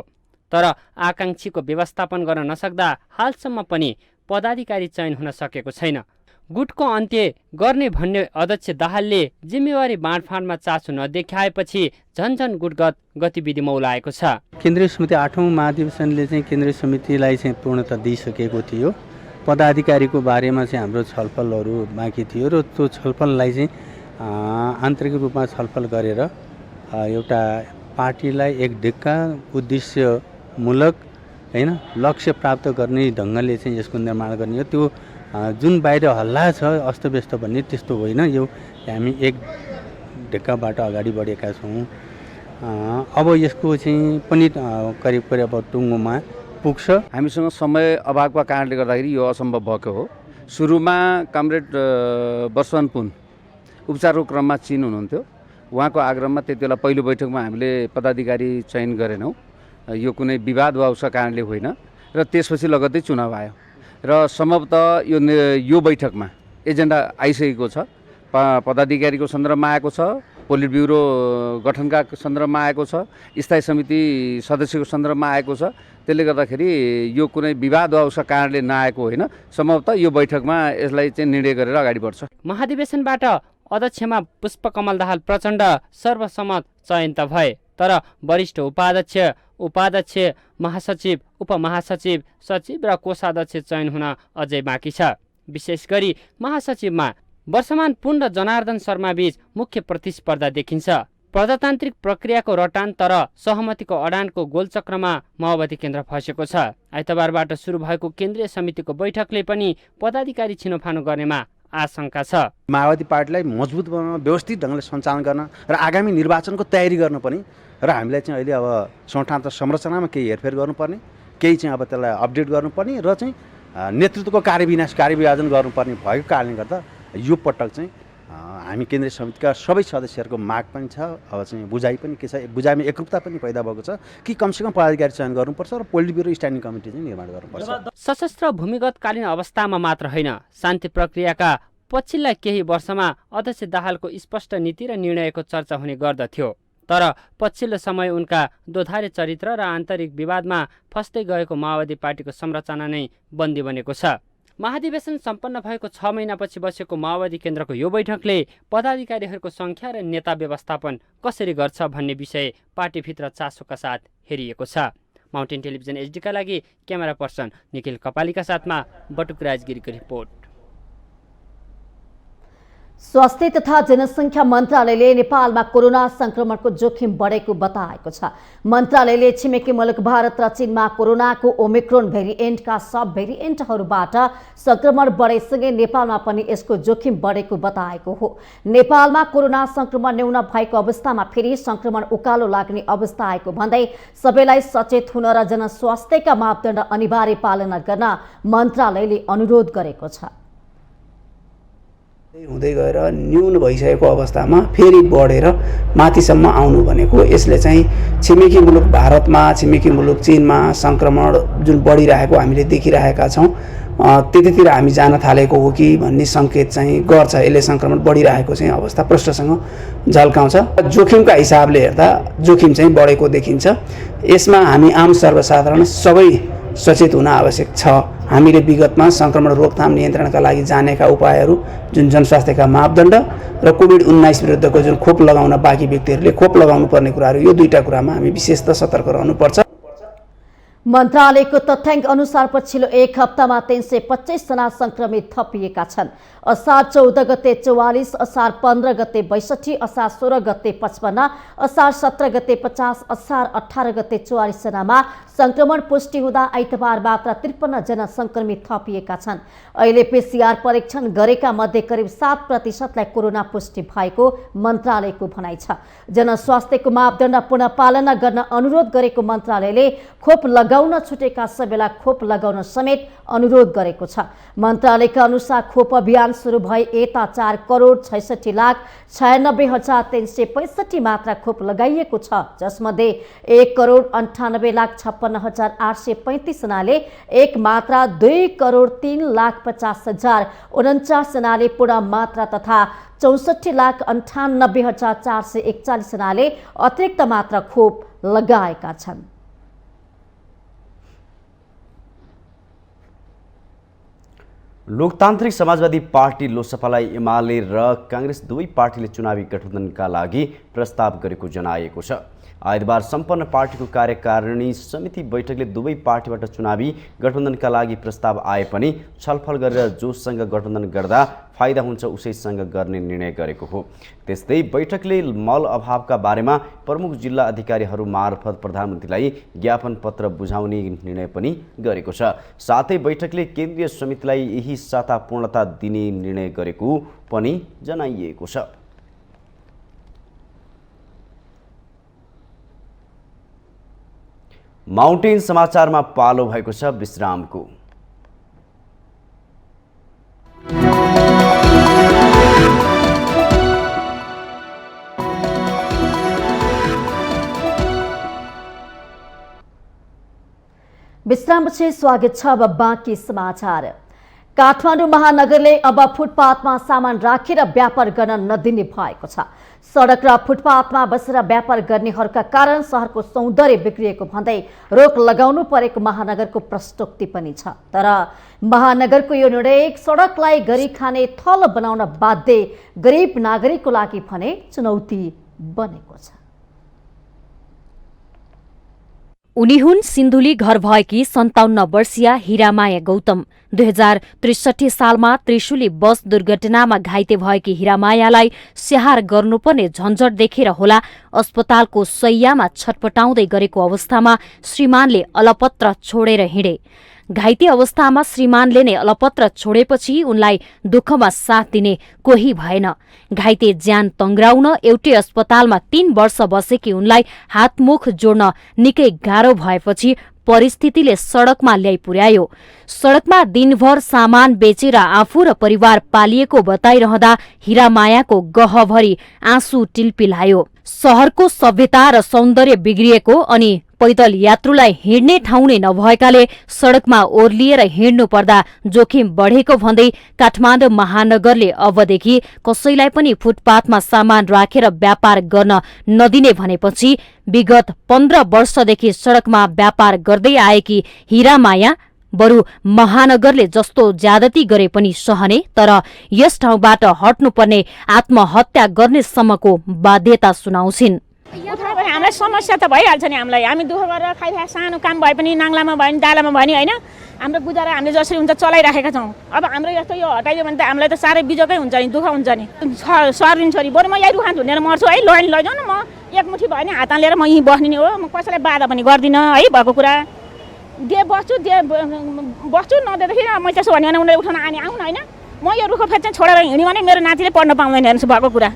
तर आकांक्षीको व्यवस्थापन गर्न नसक्दा हालसम्म पनि पदाधिकारी चयन हुन सकेको छैन। गुटको अन्त्य गर्ने भन्ने अध्यक्ष दाहालले जिम्मेवारी बाँडफाँडमा चासो नदेखाएपछि झन्झन गुटगत गतिविधि मौलाएको छ। केन्द्रीय समिति 8औं महाधिवेशनले चाहिँ केन्द्रीय समितिलाई चाहिँ पूर्णता दिइसकेको थियो। पदाधिकारीको बारेमा चाहिँ हाम्रो छलफलहरू बाँकी थियो र त्यो छलफललाई चाहिँ आन्तरिक रूपमा छलफल गरेर एउटा पार्टीलाई एक ढिक्का उद्देश्यमूलक होइन लक्ष्य प्राप्त गर्ने ढङ्गले चाहिँ यसको निर्माण गर्ने हो। त्यो जुन बाहिर हल्ला छ अस्तव्यस्त भन्ने त्यस्तो होइन। यो हामी एक ढिक्काबाट अगाडि बढेका छौँ। अब यसको चाहिँ पनि करिब करिब टुङ्गोमा पुग्छ। हामीसँग समय अभावका कारणले गर्दाखेरि यो असम्भव भएको हो। सुरुमा कमरेड वर्षमान पुन उपचारको क्रममा चीन हुनुहुन्थ्यो। उहाँको आग्रहमा त्यतिबेला पहिलो बैठकमा हामीले पदाधिकारी चयन गरेनौँ। यो कुनै विवाद वा उसका कारणले होइन र त्यसपछि लगत्तै चुनाव आयो र सम्भवतः यो बैठकमा एजेन्डा आइसकेको छ। पदाधिकारीको सन्दर्भमा आएको छ, पोलिट ब्युरो गठनका सन्दर्भमा आएको छ, स्थायी समिति सदस्यको सन्दर्भमा आएको छ। त्यसले गर्दाखेरि यो कुनै विवाद वा उसका कारणले नआएको होइन। सम्भवतः यो बैठकमा यसलाई चाहिँ निर्णय गरेर अगाडि बढ्छ। महाधिवेशनबाट अध्यक्षमा पुष्पकमल दाहाल प्रचण्ड सर्वसम्मत चयन त भए, तर वरिष्ठ उपाध्यक्ष, उपाध्यक्ष, महासचिव, उपमहासचिव, सचिव र कोषाध्यक्ष चयन हुन अझै बाँकी छ। विशेष गरी महासचिवमा वर्षमान पुन र जनार्दन शर्मा बीच मुख्य प्रतिस्पर्धा देखिन्छ। प्रजातान्त्रिक प्रक्रियाको रटान तर सहमतिको अडानको गोलचक्रमा माओवादी केन्द्र फँसेको छ। आइतबारबाट सुरु भएको केन्द्रीय समितिको बैठकले पनि पदाधिकारी छिनोफानो गर्नेमा आशंका छ। माओवादी पार्टीलाई मजबुत बनाउन, व्यवस्थित ढङ्गले सञ्चालन गर्न र आगामी निर्वाचनको तयारी गर्न पनि र हामीलाई चाहिँ अहिले अब संस्थागत संरचनामा केही हेरफेर गर्नुपर्ने, केही चाहिँ अब त्यसलाई अपडेट गर्नुपर्ने र चाहिँ नेतृत्वको कार्यविभाजन गर्नुपर्ने भएको कारणले गर्दा यो पटक चाहिँ हामी केन्द्रीय समितिका सबै सदस्यहरूको माग पनि छ। अब चाहिँ बुझाइ पनि के छ, बुझाइमा एकरूपता पनि पैदा भएको छ कि कमसेकम पदाधिकारी चयन गर्नुपर्छ र पोलिट ब्युरो स्ट्यान्डिङ कमिटी चाहिँ निर्माण गर्नुपर्छ। सशस्त्र भूमिगतकालीन अवस्थामा मात्र होइन, शान्ति प्रक्रियाका पछिल्ला केही वर्षमा अध्यक्ष दाहालको स्पष्ट नीति र निर्णयको चर्चा हुने गर्दथ्यो। तर पछिल्लो समय उनका दोधारे चरित्र र आन्तरिक विवादमा फस्दै गएको माओवादी पार्टीको संरचना नै बन्दी बनेको छ। महाधिवेशन सम्पन्न भएको 6 महिनापछि बसेको माओवादी केन्द्रको यो बैठकले पदाधिकारीहरूको सङ्ख्या र नेता व्यवस्थापन कसरी गर्छ भन्ने विषय पार्टीभित्र चासोका साथ हेरिएको छ। माउन्टेन टेलिभिजन एचडीका लागि क्यामेरा पर्सन निखिल कपालीका साथमा बटुक राजगिरीको रिपोर्ट। स्वास्थ्य तथा जनसङ्ख्या मन्त्रालयले नेपालमा कोरोना संक्रमणको जोखिम बढेको बताएको छ। मन्त्रालयले छिमेकी मुलुक भारत र चीनमा कोरोनाको ओमिक्रोन भेरिएन्टका सब भेरिएन्टहरूबाट संक्रमण बढेसँगै नेपालमा पनि यसको जोखिम बढेको बताएको हो। नेपालमा कोरोना संक्रमण न्यून भएको अवस्थामा फेरि संक्रमण उकालो लाग्ने अवस्था आएको भन्दै सबैलाई सचेत हुन र जनस्वास्थ्यका मापदण्ड अनिवार्य पालना गर्न मन्त्रालयले अनुरोध गरेको छ। हुँदै गएर न्यून भइसकेको अवस्थामा फेरि बढेर माथिसम्म आउनु भनेको यसले चाहिँ छिमेकी मुलुक भारतमा छिमेकी मुलुक चीनमा संक्रमण जुन बढिरहेको हामीले देखिरहेका छौँ त्यतितिर हामी जान थालेको हो कि भन्ने सङ्केत चाहिँ गर्छ। यसले संक्रमण बढिरहेको चाहिँ अवस्था प्रष्टसँग झल्काउँछ। जोखिमका हिसाबले हेर्दा जोखिम चाहिँ बढेको देखिन्छ। यसमा हामी आम सर्वसाधारण सबै सचेत हुन आवश्यक छ। हामीले विगतमा संक्रमण रोकथाम नियन्त्रणका लागि जानेका उपायहरू जुन जनस्वास्थ्यका मापदण्ड र कोभिड-19 विरुद्धको जुन खोप लगाउन बाँकी व्यक्तिहरूले खोप लगाउनु पर्ने कुराहरू यो दुईटा कुरामा हामी विशेषतः सतर्क रहनुपर्छ। मन्त्रालयको तथ्याङ्क अनुसार पछिल्लो एक हप्तामा 325 जना संक्रमित थपिएका छन्। असार 14 गते 44, असार 15 गते 62, असार 16 गते 55, असार 17 गते 50, असार 18 गते 44 जनामा संक्रमण पुष्टि हुँदा आइतबार मात्र 53 जना संक्रमित थपिएका छन्। अहिले पीसीआर परीक्षण गरेका मध्ये करिब 7% लाई कोरोना पुष्टि भएको मन्त्रालयको भनाइ छ। जनस्वास्थ्यको मापदण्ड पुनः पालना गर्न अनुरोध गरेको मन्त्रालयले खोप लगाउन छुटेका सबैलाई खोप लगाउन समेत अनुरोध गरेको छ। मन्त्रालयका अनुसार खोप अभियान सुरु भए यता 4,96,96,365 मात्रा खोप लगाइएको छ, जसमध्ये 1,98,56,835 जनाले एक मात्रा, 2,03,50,049 जनाले पूर्ण मात्रा तथा 64,98,441 जनाले अतिरिक्त मात्रा खोप लगाएका छन्। लोकतान्त्रिक समाजवादी पार्टी लोसपालाई एमाले र कांग्रेस दुवै पार्टीले चुनावी गठबन्धनका लागि प्रस्ताव गरेको जनाएको छ। आइतबार सम्पन्न पार्टीको कार्यकारिणी समिति बैठकले दुवै पार्टीबाट चुनावी गठबन्धनका लागि प्रस्ताव आए पनि छलफल गरेर जोसँग गठबन्धन गर्दा फाइदा हुन्छ उसैसँग गर्ने निर्णय गरेको हो। त्यस्तै बैठकले मल अभावका बारेमा प्रमुख जिल्ला अधिकारीहरू मार्फत प्रधानमन्त्रीलाई ज्ञापन पत्र बुझाउने निर्णय पनि गरेको छ। साथै बैठकले केन्द्रीय समितिलाई यही साता पूर्णता दिने निर्णय गरेको पनि जनाइएको छ। माउन्टेन समाचारमा पालो भएको छ विश्रामको। विश्रामपछि स्वागत छ। अब बाँकी समाचार। काठमाडौँ महानगरले अब फुटपाथमा सामान राखेर व्यापार गर्न नदिने भएको छ। सडक र फुटपाथमा बसेर व्यापार गर्नेहरूका कारण शहरको सौन्दर्य बिग्रिएको भन्दै रोक लगाउनु परेको महानगरको प्रष्टोक्ति पनि छ। तर महानगरको यो निर्णय सडकलाई गरी खाने थल बनाउन बाध्य गरिब नागरिकको लागि भने चुनौती बनेको छ। उनी हुन् सिन्धुली घर भएकी 57 वर्षीय हिरामाया गौतम। 2063 सालमा त्रिशुली बस दुर्घटनामा घाइते भएकी हिरामायालाई स्याहार गर्नुपर्ने झन्झट देखेर होला अस्पतालको शय्यामा छटपटाउँदै गरेको अवस्थामा श्रीमानले अलपत्र छोडेर हिँडे। घाइते अवस्थामा श्रीमानले नै अलपत्र छोडेपछि उनलाई दुःखमा साथ दिने कोही भएन। घाइते ज्यान तङ्ग्राउन एउटै अस्पतालमा 3 वर्ष बसेकी उनलाई हातमुख जोड्न निकै गाह्रो भएपछि परिस्थितिले सडकमा ल्याइ पुर्यायो। सडकमा दिनभर सामान बेचेर आफू र परिवार पालिएको बताइरहँदा हिरामायाको गहभरि आँसु टिल्पिलायो। शहरको सभ्यता र सौन्दर्य बिग्रिएको अनि पैदल यात्रुलाई हिँड्ने ठाउँ नै नभएकाले सड़कमा ओर्लिएर हिँड्नु पर्दा जोखिम बढेको भन्दै काठमाडौँ महानगरले अबदेखि कसैलाई पनि फुटपाथमा सामान राखेर व्यापार गर्न नदिने भनेपछि विगत 15 वर्षदेखि सड़कमा व्यापार गर्दै आएकी हीरामाया बरु महानगरले जस्तो ज्यादती गरे पनि सहने तर यस ठाउँबाट हट्नुपर्ने आत्महत्या गर्ने सम्मको बाध्यता सुनाउँछिन्। हामीलाई समस्या त भइहाल्छ नि, हामी दुःख गरेर खाइरहेको सानो काम भए पनि नाङ्लामा भयो नि डालामा भयो नि होइन, हाम्रो गुजारा हामीले जसरी हुन्छ चलाइराखेका छौँ। अब हाम्रो यस्तो यो हटाइदियो भने त हामीलाई त साह्रै बिजोकै हुन्छ नि, दुःख हुन्छ नि। सर्दिन छोरी बरु म यही रुखा धुनेर मर्छु है, लैजाउँ न, म एकमुठी भयो नि हातमा लिएर म यहीँ बस्ने नि हो, म कसैलाई बाधा पनि गर्दिनँ है। भएको कुरा बस्छु नदिएदेखि मैले त्यसो भन्यो भने उनीहरूले उठाउन आउनु होइन, म यो रुखो फेरि चाहिँ छोडेर हिँड्यो भने मेरो नातिले पढ्न पाउँदैन हेर्नुहोस्। भएको कुरा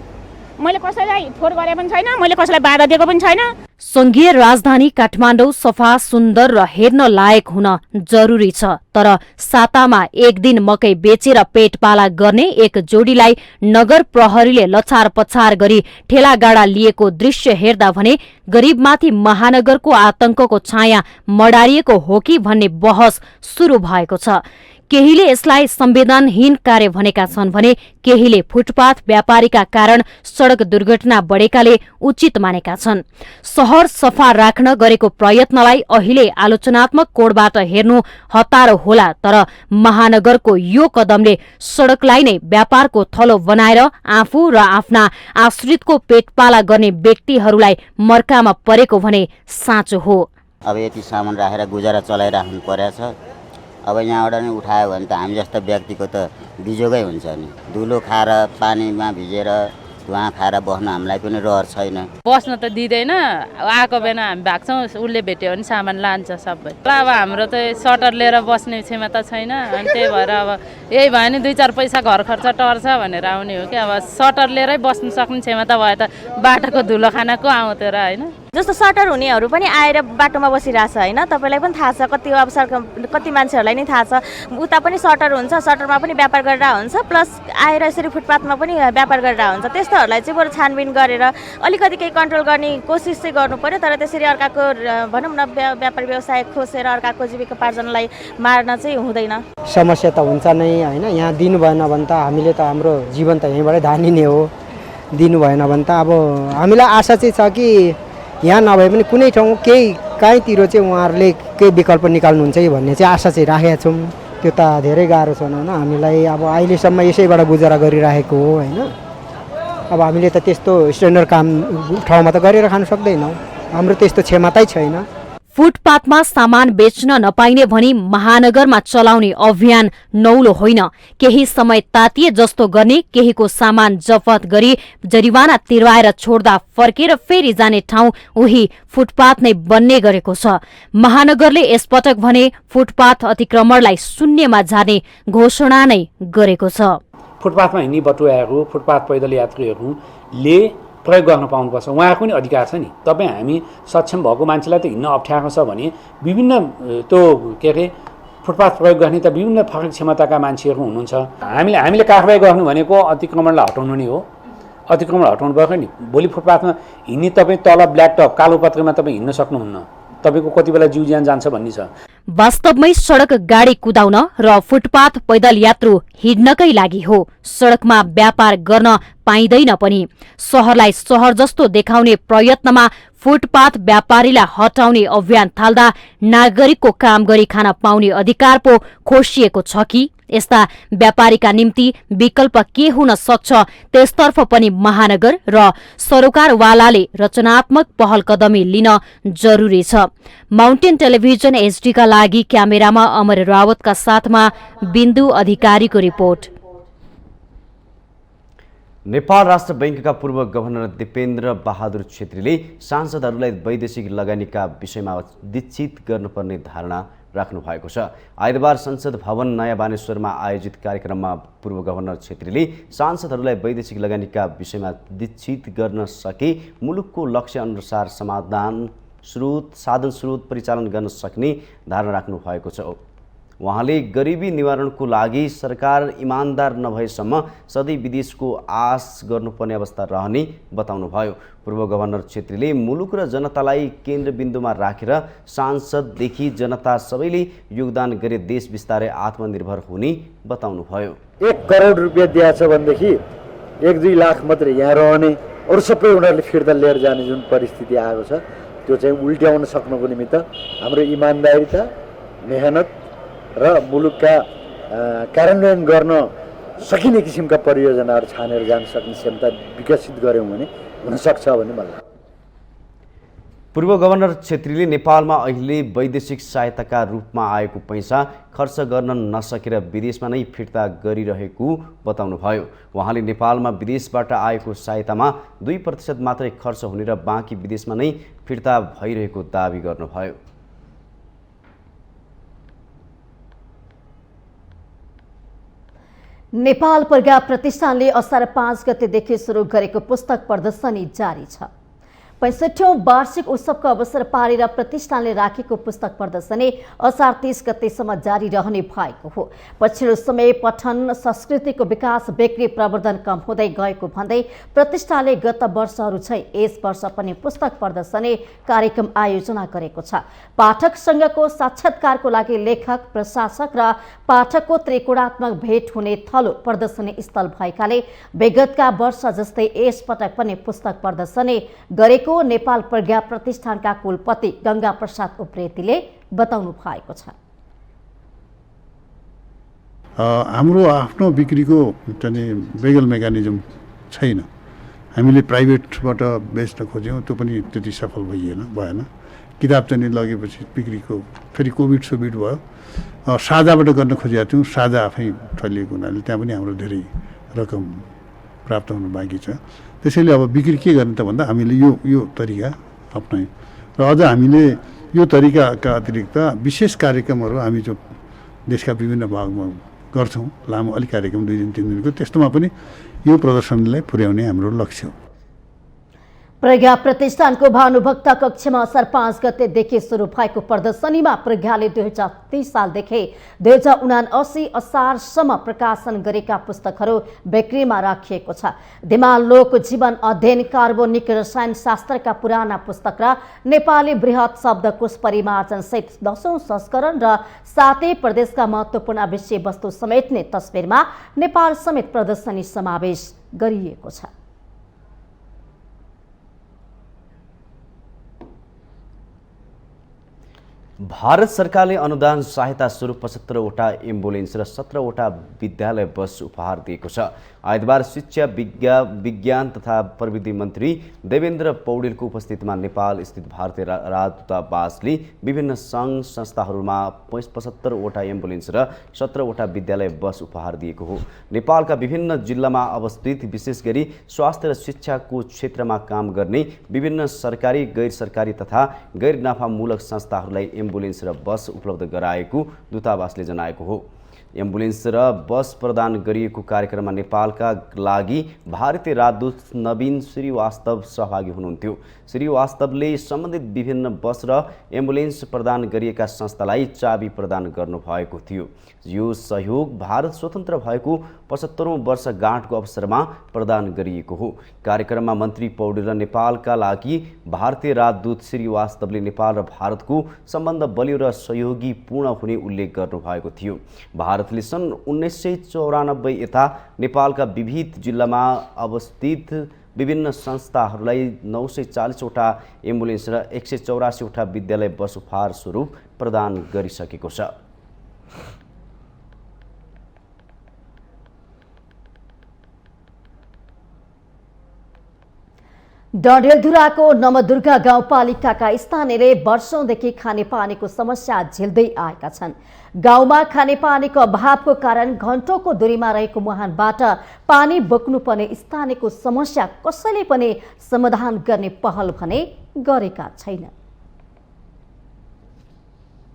मैले कसैलाई फोहोर गरे पनि छैन, मैले कसैलाई बाधा दिएको पनि छैन। संघीय राजधानी काठमाडौँ सफा सुन्दर र हेर्न लायक हुन जरुरी छ, तर सातामा एक दिन मकै बेचेर पेटपाला गर्ने एक जोडीलाई नगर प्रहरीले लछार पछार गरी ठेलागाडा लिएको दृश्य हेर्दा भने गरीबमाथि महानगरको आतंकको छाया मडारिएको हो कि भन्ने बहस शुरू भएको छ। केहीले यसलाई संवेदनहीन कार्य भनेका छन् भने केहीले फुटपाथ व्यापारीका कारण सड़क दुर्घटना बढेकाले उचित मानेका छन्। शहर सफा राख्न गरेको प्रयत्नलाई अहिले आलोचनात्मक कोणबाट हेर्नु हतारो होला, तर महानगरको यो कदमले सड़कलाई नै व्यापारको थलो बनाएर आफू र आफ्ना आश्रितको पेटपाला गर्ने व्यक्तिहरूलाई मर्कामा परेको भने साँचो हो। अब यति सामान राखेर गुजारा चलाइराख्नु परेछ, अब यहाँबाट नै उठायो भने त हामी जस्तो व्यक्तिको त बिजोगै हुन्छ नि। धुलो खाएर पानीमा भिजेर धुवा खाएर बस्न हामीलाई पनि रहर छैन। बस्न त दिँदैन, आएको बेला हामी भाग्छौँ, उसले भेट्यो भने सामान लान्छ सबै। अब हाम्रो त सटर लिएर बस्ने क्षमता छैन, अनि त्यही भएर अब यही भयो नि 2-4 पैसा घर खर्च टर्छ भनेर आउने हो कि। अब सटर लिएरै बस्न सक्ने क्षमता भए त बाटोको धुलो खानाको आउँथ्यो र होइन। जस्तो सटर हुनेहरू पनि आएर बाटोमा बसिरहेछ होइन, तपाईँलाई पनि थाहा छ, कति मान्छेहरूलाई नै थाहा छ। उता पनि सटर हुन्छ, सटरमा पनि व्यापार गरेर हुन्छ, प्लस आएर यसरी फुटपाथमा पनि व्यापार गरेर हुन्छ। त्यस्तोहरूलाई चाहिँ बरु छानबिन गरेर अलिकति केही कन्ट्रोल गर्ने कोसिस चाहिँ गर्नु पर्यो, तर त्यसरी अर्काको भनौँ न व्यापार व्यवसाय खोसेर अर्काको जीविकोपार्जनलाई मार्न चाहिँ हुँदैन। समस्या त हुन्छ नै होइन, यहाँ दिनु भएन भने त हामीले त हाम्रो जीवन त यहीँबाटै धानिने हो। दिनु भएन भने त अब हामीलाई आशा चाहिँ छ कि यहाँ नभए पनि कुनै ठाउँ कहीँतिर चाहिँ उहाँहरूले केही विकल्प निकाल्नुहुन्छ कि भन्ने चाहिँ आशा चाहिँ राखेका छौँ। त्यो त धेरै गाह्रो छ न, हामीलाई अब अहिलेसम्म यसैबाट गुजारा गरिराखेको हो होइन। अब हामीले त त्यस्तो स्ट्यान्डर्ड काम ठाउँमा त गरेर खान सक्दैनौँ, हाम्रो त्यस्तो क्षमतै छैन। फुटपाथमा सामान बेच्न नपाइने भनी महानगरमा चलाउने अभियान नौलो होइन। केही समय तातिए जस्तो गर्ने, केहीको सामान जफत गरी जरिवाना तिर्वाएर छोड्दा फर्केर फेरि जाने ठाउँ उही फुटपाथ नै बन्ने गरेको छ। महानगरले यसपटक भने फुटपाथ अतिक्रमणलाई शून्यमा झार्ने घोषणा नै गरेको छ। फुटपाथमा हिँड्ने बटुवाहरू, फुटपाथ पैदल यात्रीहरूले प्रयोग गर्न पाउनुपर्छ, उहाँको पनि अधिकार छ नि। तपाईँ हामी सक्षम भएको मान्छेलाई त हिँड्न अप्ठ्यारो छ भने विभिन्न त्यो के अरे फुटपाथ प्रयोग गर्ने त विभिन्न फरक क्षमताका मान्छेहरू हुनुहुन्छ। हामीले कारबाही गर्नु भनेको अतिक्रमणलाई हटाउनु नै हो। अतिक्रमण हटाउनु पर्यो नि। भोलि फुटपाथमा हिँड्ने तपाईँ तल ब्ल्याक टप कालो पत्रमा तपाईँ हिँड्न सक्नुहुन्न, तपाईँको कति बेला जिउ ज्यान जान्छ भन्ने छ। वास्तवमै सड़क गाडी कुदाउन र फुटपाथ पैदल यात्रु हिँड्नकै लागि हो, सड़कमा व्यापार गर्न पाइँदैन पनि। शहरलाई शहर जस्तो देखाउने प्रयत्नमा फुटपाथ व्यापारीलाई हटाउने अभियान थाल्दा नागरिकको काम गरी खान पाउने अधिकार पो खोसिएको छ कि? यस्ता व्यापारीका निम्ति विकल्प के हुन सक्छ, त्यसतर्फ पनि महानगर र सरोकारवालाले रचनात्मक पहल कदमी लिन जरुरी छ। माउन्टेन टेलिभिजन एचडीका लागि क्यामेरामा अमर रावतका साथमा बिन्दु अधिकारीको रिपोर्ट। नेपाल राष्ट्र बैंकका पूर्व गभर्नर दिपेन्द्र बहादुर छेत्रीले सांसदहरूलाई वैदेशिक लगानीका विषयमा दीक्षित गर्नुपर्ने धारणा राख्नु भएको छ। आइतबार संसद भवन नयाँ बानेश्वरमा आयोजित कार्यक्रममा पूर्व गभर्नर छेत्रीले सांसदहरूलाई वैदेशिक लगानीका विषयमा दीक्षित गर्न सके मुलुकको लक्ष्य अनुसार साधन स्रोत परिचालन गर्न सक्ने धारणा राख्नु भएको छ। उहाँले गरिबी निवारणको लागि सरकार इमान्दार नभएसम्म सधैँ विदेशको आश गर्नुपर्ने अवस्था रहने बताउनुभयो। पूर्व गभर्नर छेत्रीले मुलुक र जनतालाई केन्द्रबिन्दुमा राखेर सांसददेखि जनता सबैले योगदान गरे देश बिस्तारै आत्मनिर्भर हुने बताउनुभयो। 1 करोड रुपियाँ दिएछ भनेदेखि 1-2 लाख मात्रै यहाँ रहने, अरू सबै उनीहरूले फिर्ता लिएर जाने जुन परिस्थिति आएको छ त्यो चाहिँ उल्ट्याउन सक्नको निमित्त हाम्रो इमान्दारिता, मेहनत र मुलुकका कार्यान्वयन गर्न सकिने किसिमका परियोजनाहरू छानेर जान सक्ने क्षमता विकसित गऱ्यौँ भने हुनसक्छ भन्ने मलाई लाग्छ। पूर्व गभर्नर छेत्रीले नेपालमा अहिले वैदेशिक सहायताका रूपमा आएको पैसा खर्च गर्न नसकेर विदेशमा नै फिर्ता गरिरहेको बताउनुभयो। उहाँले नेपालमा विदेशबाट आएको सहायतामा 2% मात्रै खर्च हुने र बाँकी विदेशमा नै फिर्ता भइरहेको दावी गर्नुभयो। नेपाल प्रज्ञा प्रतिष्ठानले असार 5 गतेदेखि सुरु गरेको पुस्तक प्रदर्शनी जारी छ। 65औं वार्षिक उत्सवको अवसर पारेर प्रतिष्ठानले राखेको पुस्तक प्रदर्शनी असार 30 गतेसम्म जारी रहने भएको हो। पछिल्लो समय पठन संस्कृतिको विकास, बिक्री, प्रवर्धन कम हुँदै गएको भन्दै प्रतिष्ठानले गत वर्षहरू झैं यस वर्ष पनि पुस्तक प्रदर्शनी कार्यक्रम आयोजना गरेको छ। पाठक संघको साक्षात्कारको लागि लेखक, प्रशासक र पाठकको त्रिकोणात्मक भेट हुने थलो प्रदर्शनी स्थल भएकाले विगतका वर्ष जस्तै यस पटक पनि पुस्तक प्रदर्शनी गरेको नेपाल प्रज्ञा प्रतिष्ठानका कुलपति गंगा प्रसाद उप्रेतीले बताउनु भएको छ। हाम्रो आफ्नो बिक्रीको चाहिँ बेगल मेकानिजम छैन। हामीले प्राइभेटबाट बेच्न खोज्यौँ, त्यो पनि त्यति सफल भएन। किताब चाहिँ लगेपछि बिक्रीको फेरि कोभिड भयो, साझाबाट गर्न खोजेका थियौँ। साझा आफै ठलिएको हुनाले त्यहाँ पनि हाम्रो धेरै रकम प्राप्त हुनु बाँकी छ। त्यसैले अब बिक्री के गर्ने त भन्दा हामीले यो तरिका अपनायौँ र अझ हामीले यो तरिकाका अतिरिक्त विशेष कार्यक्रमहरू हामी जो देशका विभिन्न भागमा गर्छौँ, लामो अलिक कार्यक्रम 2 दिन 3 दिनको, त्यस्तोमा पनि यो प्रदर्शनीलाई पुर्याउने हाम्रो लक्ष्य हो। प्रज्ञा प्रतिष्ठानको भानुभक्त कक्षमा असार 5 गतेदेखि सुरु भएको प्रदर्शनीमा प्रज्ञाले 2030 सालदेखि 2079 असारसम्म प्रकाशन गरेका पुस्तकहरू बिक्रीमा राखिएको छ। दिमाल लोक जीवन अध्ययन, कार्बनिक रसायन शास्त्रका पुराना पुस्तक र नेपाली बृहत शब्दकोश परिमार्जन सहित 10औं संस्करण र सातै प्रदेशका महत्त्वपूर्ण विषयवस्तु समेट्ने तस्बिरमा नेपाल समेत प्रदर्शनी समावेश गरिएको छ। भारत सरकारले अनुदान सहायता स्वरूप 75वटा एम्बुलेन्स र 17वटा विद्यालय बस उपहार दिएको छ। आइतबार शिक्षा विज्ञान तथा प्रविधि मन्त्री देवेन्द्र पौडेलको उपस्थितिमा नेपाल स्थित भारतीय राजदूतावासले विभिन्न सङ्घ संस्थाहरूमा 75वटा एम्बुलेन्स र 17वटा विद्यालय बस उपहार दिएको हो। नेपालका विभिन्न जिल्लामा अवस्थित विशेष गरी स्वास्थ्य र शिक्षाको क्षेत्रमा काम गर्ने विभिन्न सरकारी, गैर सरकारी तथा गैर नाफामूलक संस्थाहरूलाई एम्बुलेन्स र बस उपलब्ध गराएको दूतावासले जनाएको हो। एम्बुलेन्स र बस प्रदान गरिएको कार्यक्रममा नेपालका लागि भारतीय राजदूत नवीन श्रीवास्तव सहभागी हुनुहुन्थ्यो। श्रीवास्तवले सम्बन्धित विभिन्न बस र एम्बुलेन्स प्रदान गरिएका संस्थालाई चाबी प्रदान गर्नुभएको थियो। यो सहयोग भारत स्वतन्त्र भएको 75औं वर्षगाँठको अवसरमा प्रदान गरिएको हो। कार्यक्रममा मन्त्री पौडेल र नेपालका लागि भारतीय राजदूत श्रीवास्तवले नेपाल र भारतको सम्बन्ध बलियो र सहयोगीपूर्ण हुने उल्लेख गर्नुभएको थियो। भारतले सन् 1994 यता नेपालका विविध जिल्लामा अवस्थित विभिन्न संस्थाहरूलाई 940वटा एम्बुलेन्स र 184वटा विद्यालय बस उपहार स्वरूप प्रदान गरिसकेको छ। डडेलधुराको नवदुर्गा गाउँपालिकाका स्थानीयले वर्षौंदेखि खानेपानीको समस्या झेल्दै आएका छन्। गाउँमा खानेपानीको अभावको कारण घण्टौंको दूरीमा रहेको मुहानबाट पानी बोक्नुपर्ने स्थानीयको समस्या कसैले पनि समाधान गर्ने पहल भने गरेका छैनन्।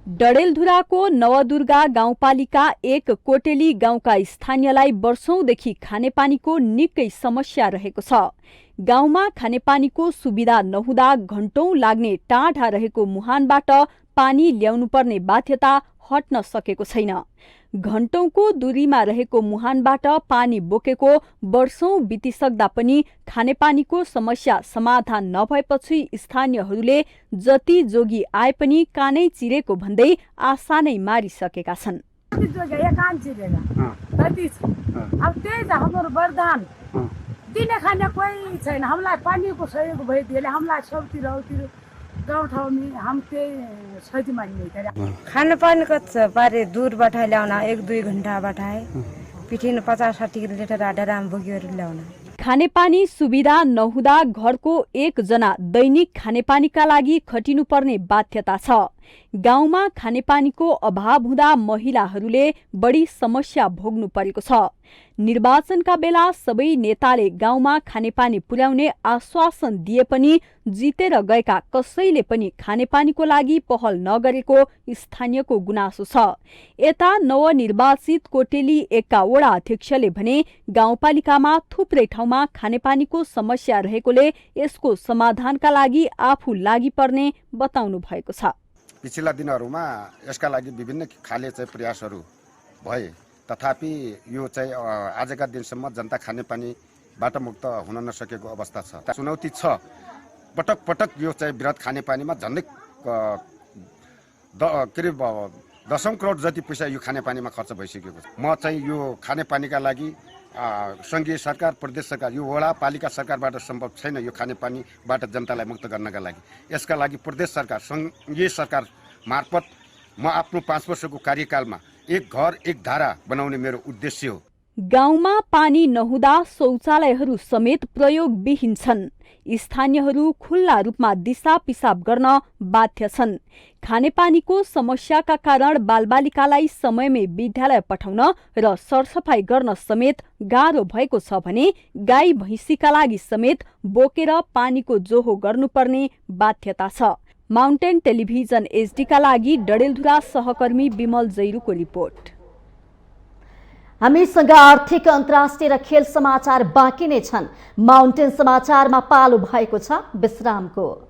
डडेलधुराको नवदुर्गा गाउँपालिका 1 कोटेली गाउँका स्थानीयलाई वर्षौंदेखि खानेपानीको निकै समस्या रहेको छ। गाउँमा खानेपानीको सुविधा नहुँदा घण्टौं लाग्ने टाढा रहेको मुहानबाट पानी ल्याउनुपर्ने बाध्यता हट्न सकेको छैन। घण्टौंको दूरीमा रहेको मुहानबाट पानी बोकेको वर्षौं बितिसक्दा पनि खानेपानीको समस्या समाधान नभएपछि स्थानीयहरूले जति जोगी आए पनि कानै चिरेको भन्दै आशा नै मारिसकेका छन्। अब त्यही त हाम्रो वरदान दिने खाने कोही छैन। हामीलाई पानीको सहयोग भइदिएले हामीलाई सबतिर गाउँठाउँमा हम त्यही सही मान्ने खाने पानीको बारे दूरबाट ल्याउन 1-2 घण्टाबाट पिठिन 50-60 लिटर ड्राम बोकेर ल्याउन। खानेपानी सुविधा नहुँदा घरको एकजना दैनिक खानेपानीका लागि खटिनुपर्ने बाध्यता छ। गाउँमा खानेपानीको अभाव हुँदा महिलाहरूले बढी समस्या भोग्नु परेको छ। निर्वाचनका बेला सबै नेताले गाउँमा खानेपानी पुर्याउने आश्वासन दिए पनि जितेर गएका कसैले पनि खानेपानीको लागि पहल नगरेको स्थानीयको गुनासो छ। यता नवनिर्वाचित कोटेली 1 का वडा अध्यक्षले भने गाउँपालिकामा थुप्रै ठाउँमा खानेपानीको समस्या रहेकोले यसको समाधानका लागि आफू लागि पर्ने बताउनु भएको छ। पिछला दिनहरूमा यसका लागि विभिन्न खाले प्रयासहरू भए, तथापि यो चाहिँ आजका दिनसम्म जनता खानेपानीबाट मुक्त हुन नसकेको अवस्था छ। चुनौती छ। पटक पटक यो चाहिँ वृहत खानेपानीमा झन्डै दशौं करोड जति पैसा यो खानेपानीमा खर्च भइसकेको छ। म चाहिँ यो खानेपानीका लागि सङ्घीय सरकार, प्रदेश सरकार, यो वडा पालिका सरकारबाट सम्भव छैन यो खानेपानीबाट जनतालाई मुक्त गर्नका लागि। यसका लागि प्रदेश सरकार, सङ्घीय सरकार मार्फत म आफ्नो 5 वर्षको कार्यकालमा एक घर एक धारा बनाउने मेरो उद्देश्य हो। गाउँमा पानी नहुँदा शौचालयहरू समेत प्रयोगविहीन छन्। स्थानीयहरू खुल्ला रूपमा दिशा पिसाब गर्न बाध्य छन्। खानेपानीको समस्याका कारण बालबालिकालाई समयमै विद्यालय पठाउन र सरसफाई गर्न समेत गाह्रो भएको छ भने गाई भैँसीका लागि समेत बोकेर पानीको जोहो गर्नुपर्ने बाध्यता छ। माउन्टेन टेलिभिजन एचडीका लागि डडेलधुरा सहकर्मी विमल जैरूको रिपोर्ट। हामीसँग आर्थिक, अन्तर्राष्ट्रिय र खेल समाचार बाँकी नै छन्। माउन्टेन समाचारमा पालो भएको छ विश्रामको।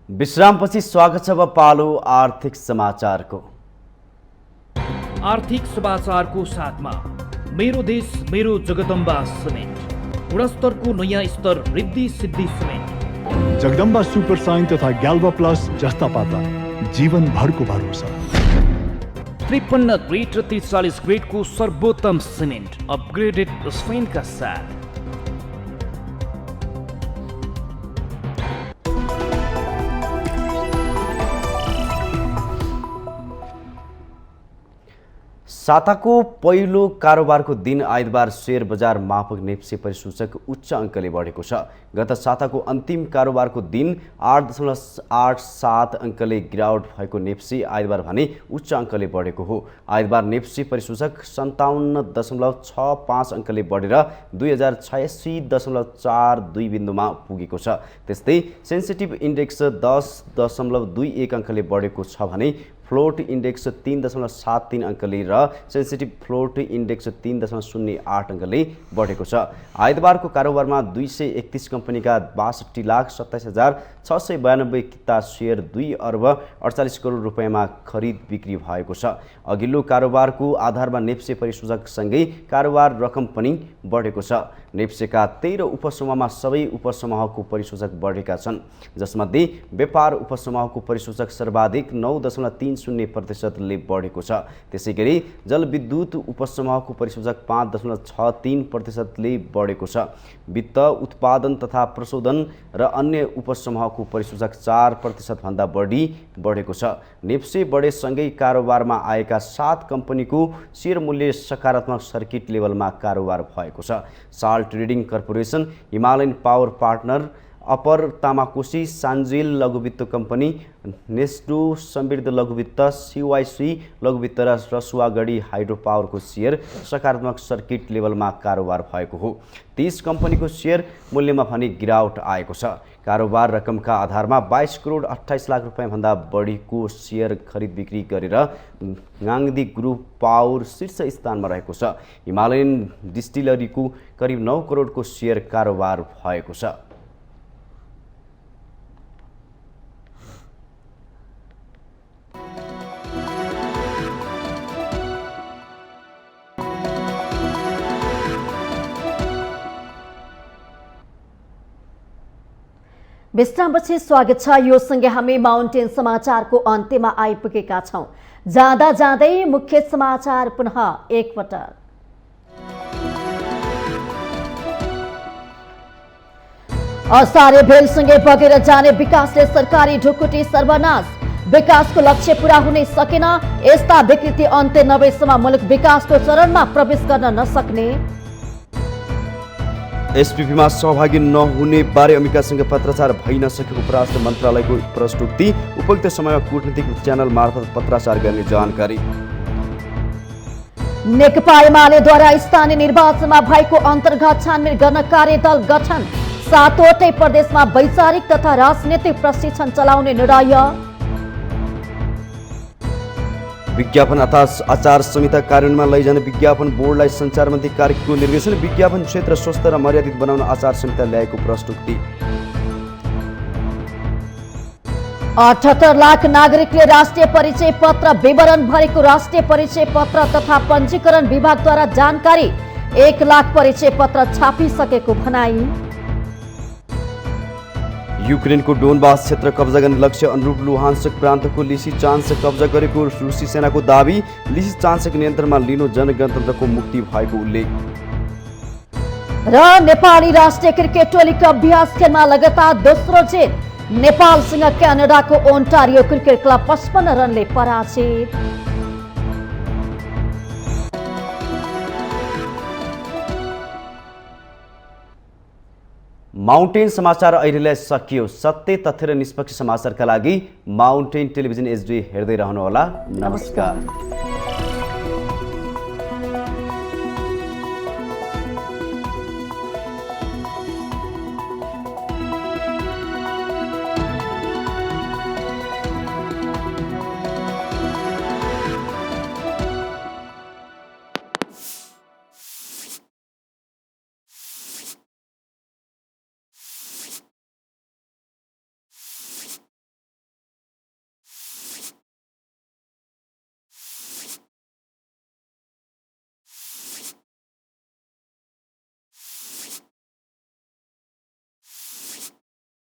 विश्रामपछि स्वागत छ। पालो आर्थिक समाचारको। आर्थिक समाचारको साथमा मेरो देश मेरो जगदम्बा सिमेन्ट, गुणस्तरको नयाँ स्तर Riddhi Siddhi cement, Jagadamba super sign तथा ग्याल्वा प्लस जस्ता पाता जीवनभरको भरोसा। 53 ग्रेड र 43 ग्रेडको सर्वोत्तम सिमेन्ट अपग्रेडेड स्पेनका साथ। साताको पहिलो कारोबारको दिन आइतबार शेयर बजार मापक नेप्से परिसूचक उच्च अङ्कले बढेको छ। गत साताको अन्तिम कारोबारको दिन 8.87 अङ्कले गिरावट भएको नेप्से आइतबार भने उच्च अङ्कले बढेको हो। आइतबार नेप्से परिसूचक 57.65 अङ्कले बढेर 2086.42 बिन्दुमा पुगेको छ। त्यस्तै सेन्सिटिभ इन्डेक्स 10.21 अङ्कले बढेको छ भने फ्लोट इन्डेक्स 3.73 अङ्कले र सेन्सिटिभ फ्लोट इन्डेक्स 3.08 अङ्कले बढेको छ। आइतबारको कारोबारमा 231 कम्पनीका 62,27,692 किता सेयर 2 अर्ब 48 करोड रुपियाँमा खरिद बिक्री भएको छ। अघिल्लो कारोबारको आधारमा नेप्से परिसूचकसँगै कारोबार रकम पनि बढेको छ। नेप्सेका 13 उपसमूहमा सबै उपसमूहको परिसूचक बढेका छन्, जसमध्ये व्यापार उपसमूहको परिसूचक सर्वाधिक 9.30% बढेको छ। त्यसैगरी जलविद्युत उपसमूहको परिसूचक 5.63% बढेको छ। वित्त, उत्पादन तथा प्रशोधन र अन्य उपसमूहको परिसूचक 4% भन्दा बढी बढेको छ। नेप्से बढेसँगै कारोबारमा आएका 7 कम्पनीको सेयर मूल्य सकारात्मक सर्किट लेभलमा कारोबार भएको छ। साल trading corporation, Himalayan power partner, upper Tamakoshi, सान्जिल लघुवित्त कम्पनी, नेस्डो समृद्ध लघुवित्त, CYC लघुवित्त र रसुवागढी हाइड्रो पावरको सेयर सकारात्मक सर्किट लेभलमा कारोबार भएको हो। 30 कम्पनीको सेयर मूल्यमा भने गिरावट आएको छ। कारोबार रकमका आधारमा 22 करोड 28 लाख रुपैयाँभन्दा बढीको सेयर खरिद बिक्री गरेर गाङ्गी ग्रुप पावर शीर्ष स्थानमा रहेको छ। हिमालयन डिस्टिलरीको करिब 9 करोडको सेयर कारोबार भएको छ। विश्रामपछि स्वागत छ। यो सँगै हामी माउन्टेन समाचारको अन्त्यमा आइपुगेका छौं। जाँदा जाँदै मुख्य समाचार पुनः एकपटक। असारे भेलसँगै बगेर जाने विकासले सरकारी ढुकुटी सर्वनाश, विकासको लक्ष्य पूरा हुनै सकेन। यस्ता विकृति अन्त्य नभएसम्म मुलुक विकासको चरणमा प्रवेश गर्न नसक्ने। एसपीपीमा सहभागी नहुने बारे अमेरिकासँग पत्राचार भइ नसकेको परराष्ट्र मन्त्रालयको प्रस्तुति, उपयुक्त समयमा कूटनीतिक च्यानल मार्फत पत्राचार गर्ने जानकारी। नेकपा एमालेद्वारा स्थानीय निर्वाचनमा भएको अन्तर्गत छानबिन गर्न कार्यदल गठन, 7वटै प्रदेशमा वैचारिक तथा राजनीतिक प्रशिक्षण चलाउने निर्णय। विज्ञापन आचार संहिता कार्यान्वयनमा लैजाने विज्ञापन बोर्डलाई सञ्चार मन्त्री कार्कीको निर्देशन, विज्ञापन क्षेत्र स्वस्थ र मर्यादित बनाउन आचार संहिता ल्याएको प्रस्तुति। 78 लाख नागरिकले राष्ट्रिय परिचय पत्र विवरण भरेको राष्ट्रिय परिचय पत्र तथा पञ्जीकरण विभागद्वारा जानकारी, 1 लाख परिचय पत्र छापिसकेको भनाई। युक्रेनको डोनबास क्षेत्र कब्जा गर्ने लक्ष्य अनुरूप लुहान्स्क प्रान्तको लिसिचान्स्क कब्जा गरेको रुसी सेनाको दाबी, लिसिचान्स्क नियन्त्रणमा लिनु जनगणतन्त्रको मुक्ति भएको उल्लेख। र नेपाली राष्ट्रिय क्रिकेट टोलीको अभ्यास खेलमा लगातार दोस्रो जित, नेपालसँग क्यानाडाको ओन्टारियो क्रिकेट क्लब 55 रनले पराजित। माउन्टेन समाचार अहिलेलाई सकियो। सत्य, तथ्य र निष्पक्ष समाचारका लागि माउन्टेन टेलिभिजन HD हेर्दै रहनुहोला। नमस्कार।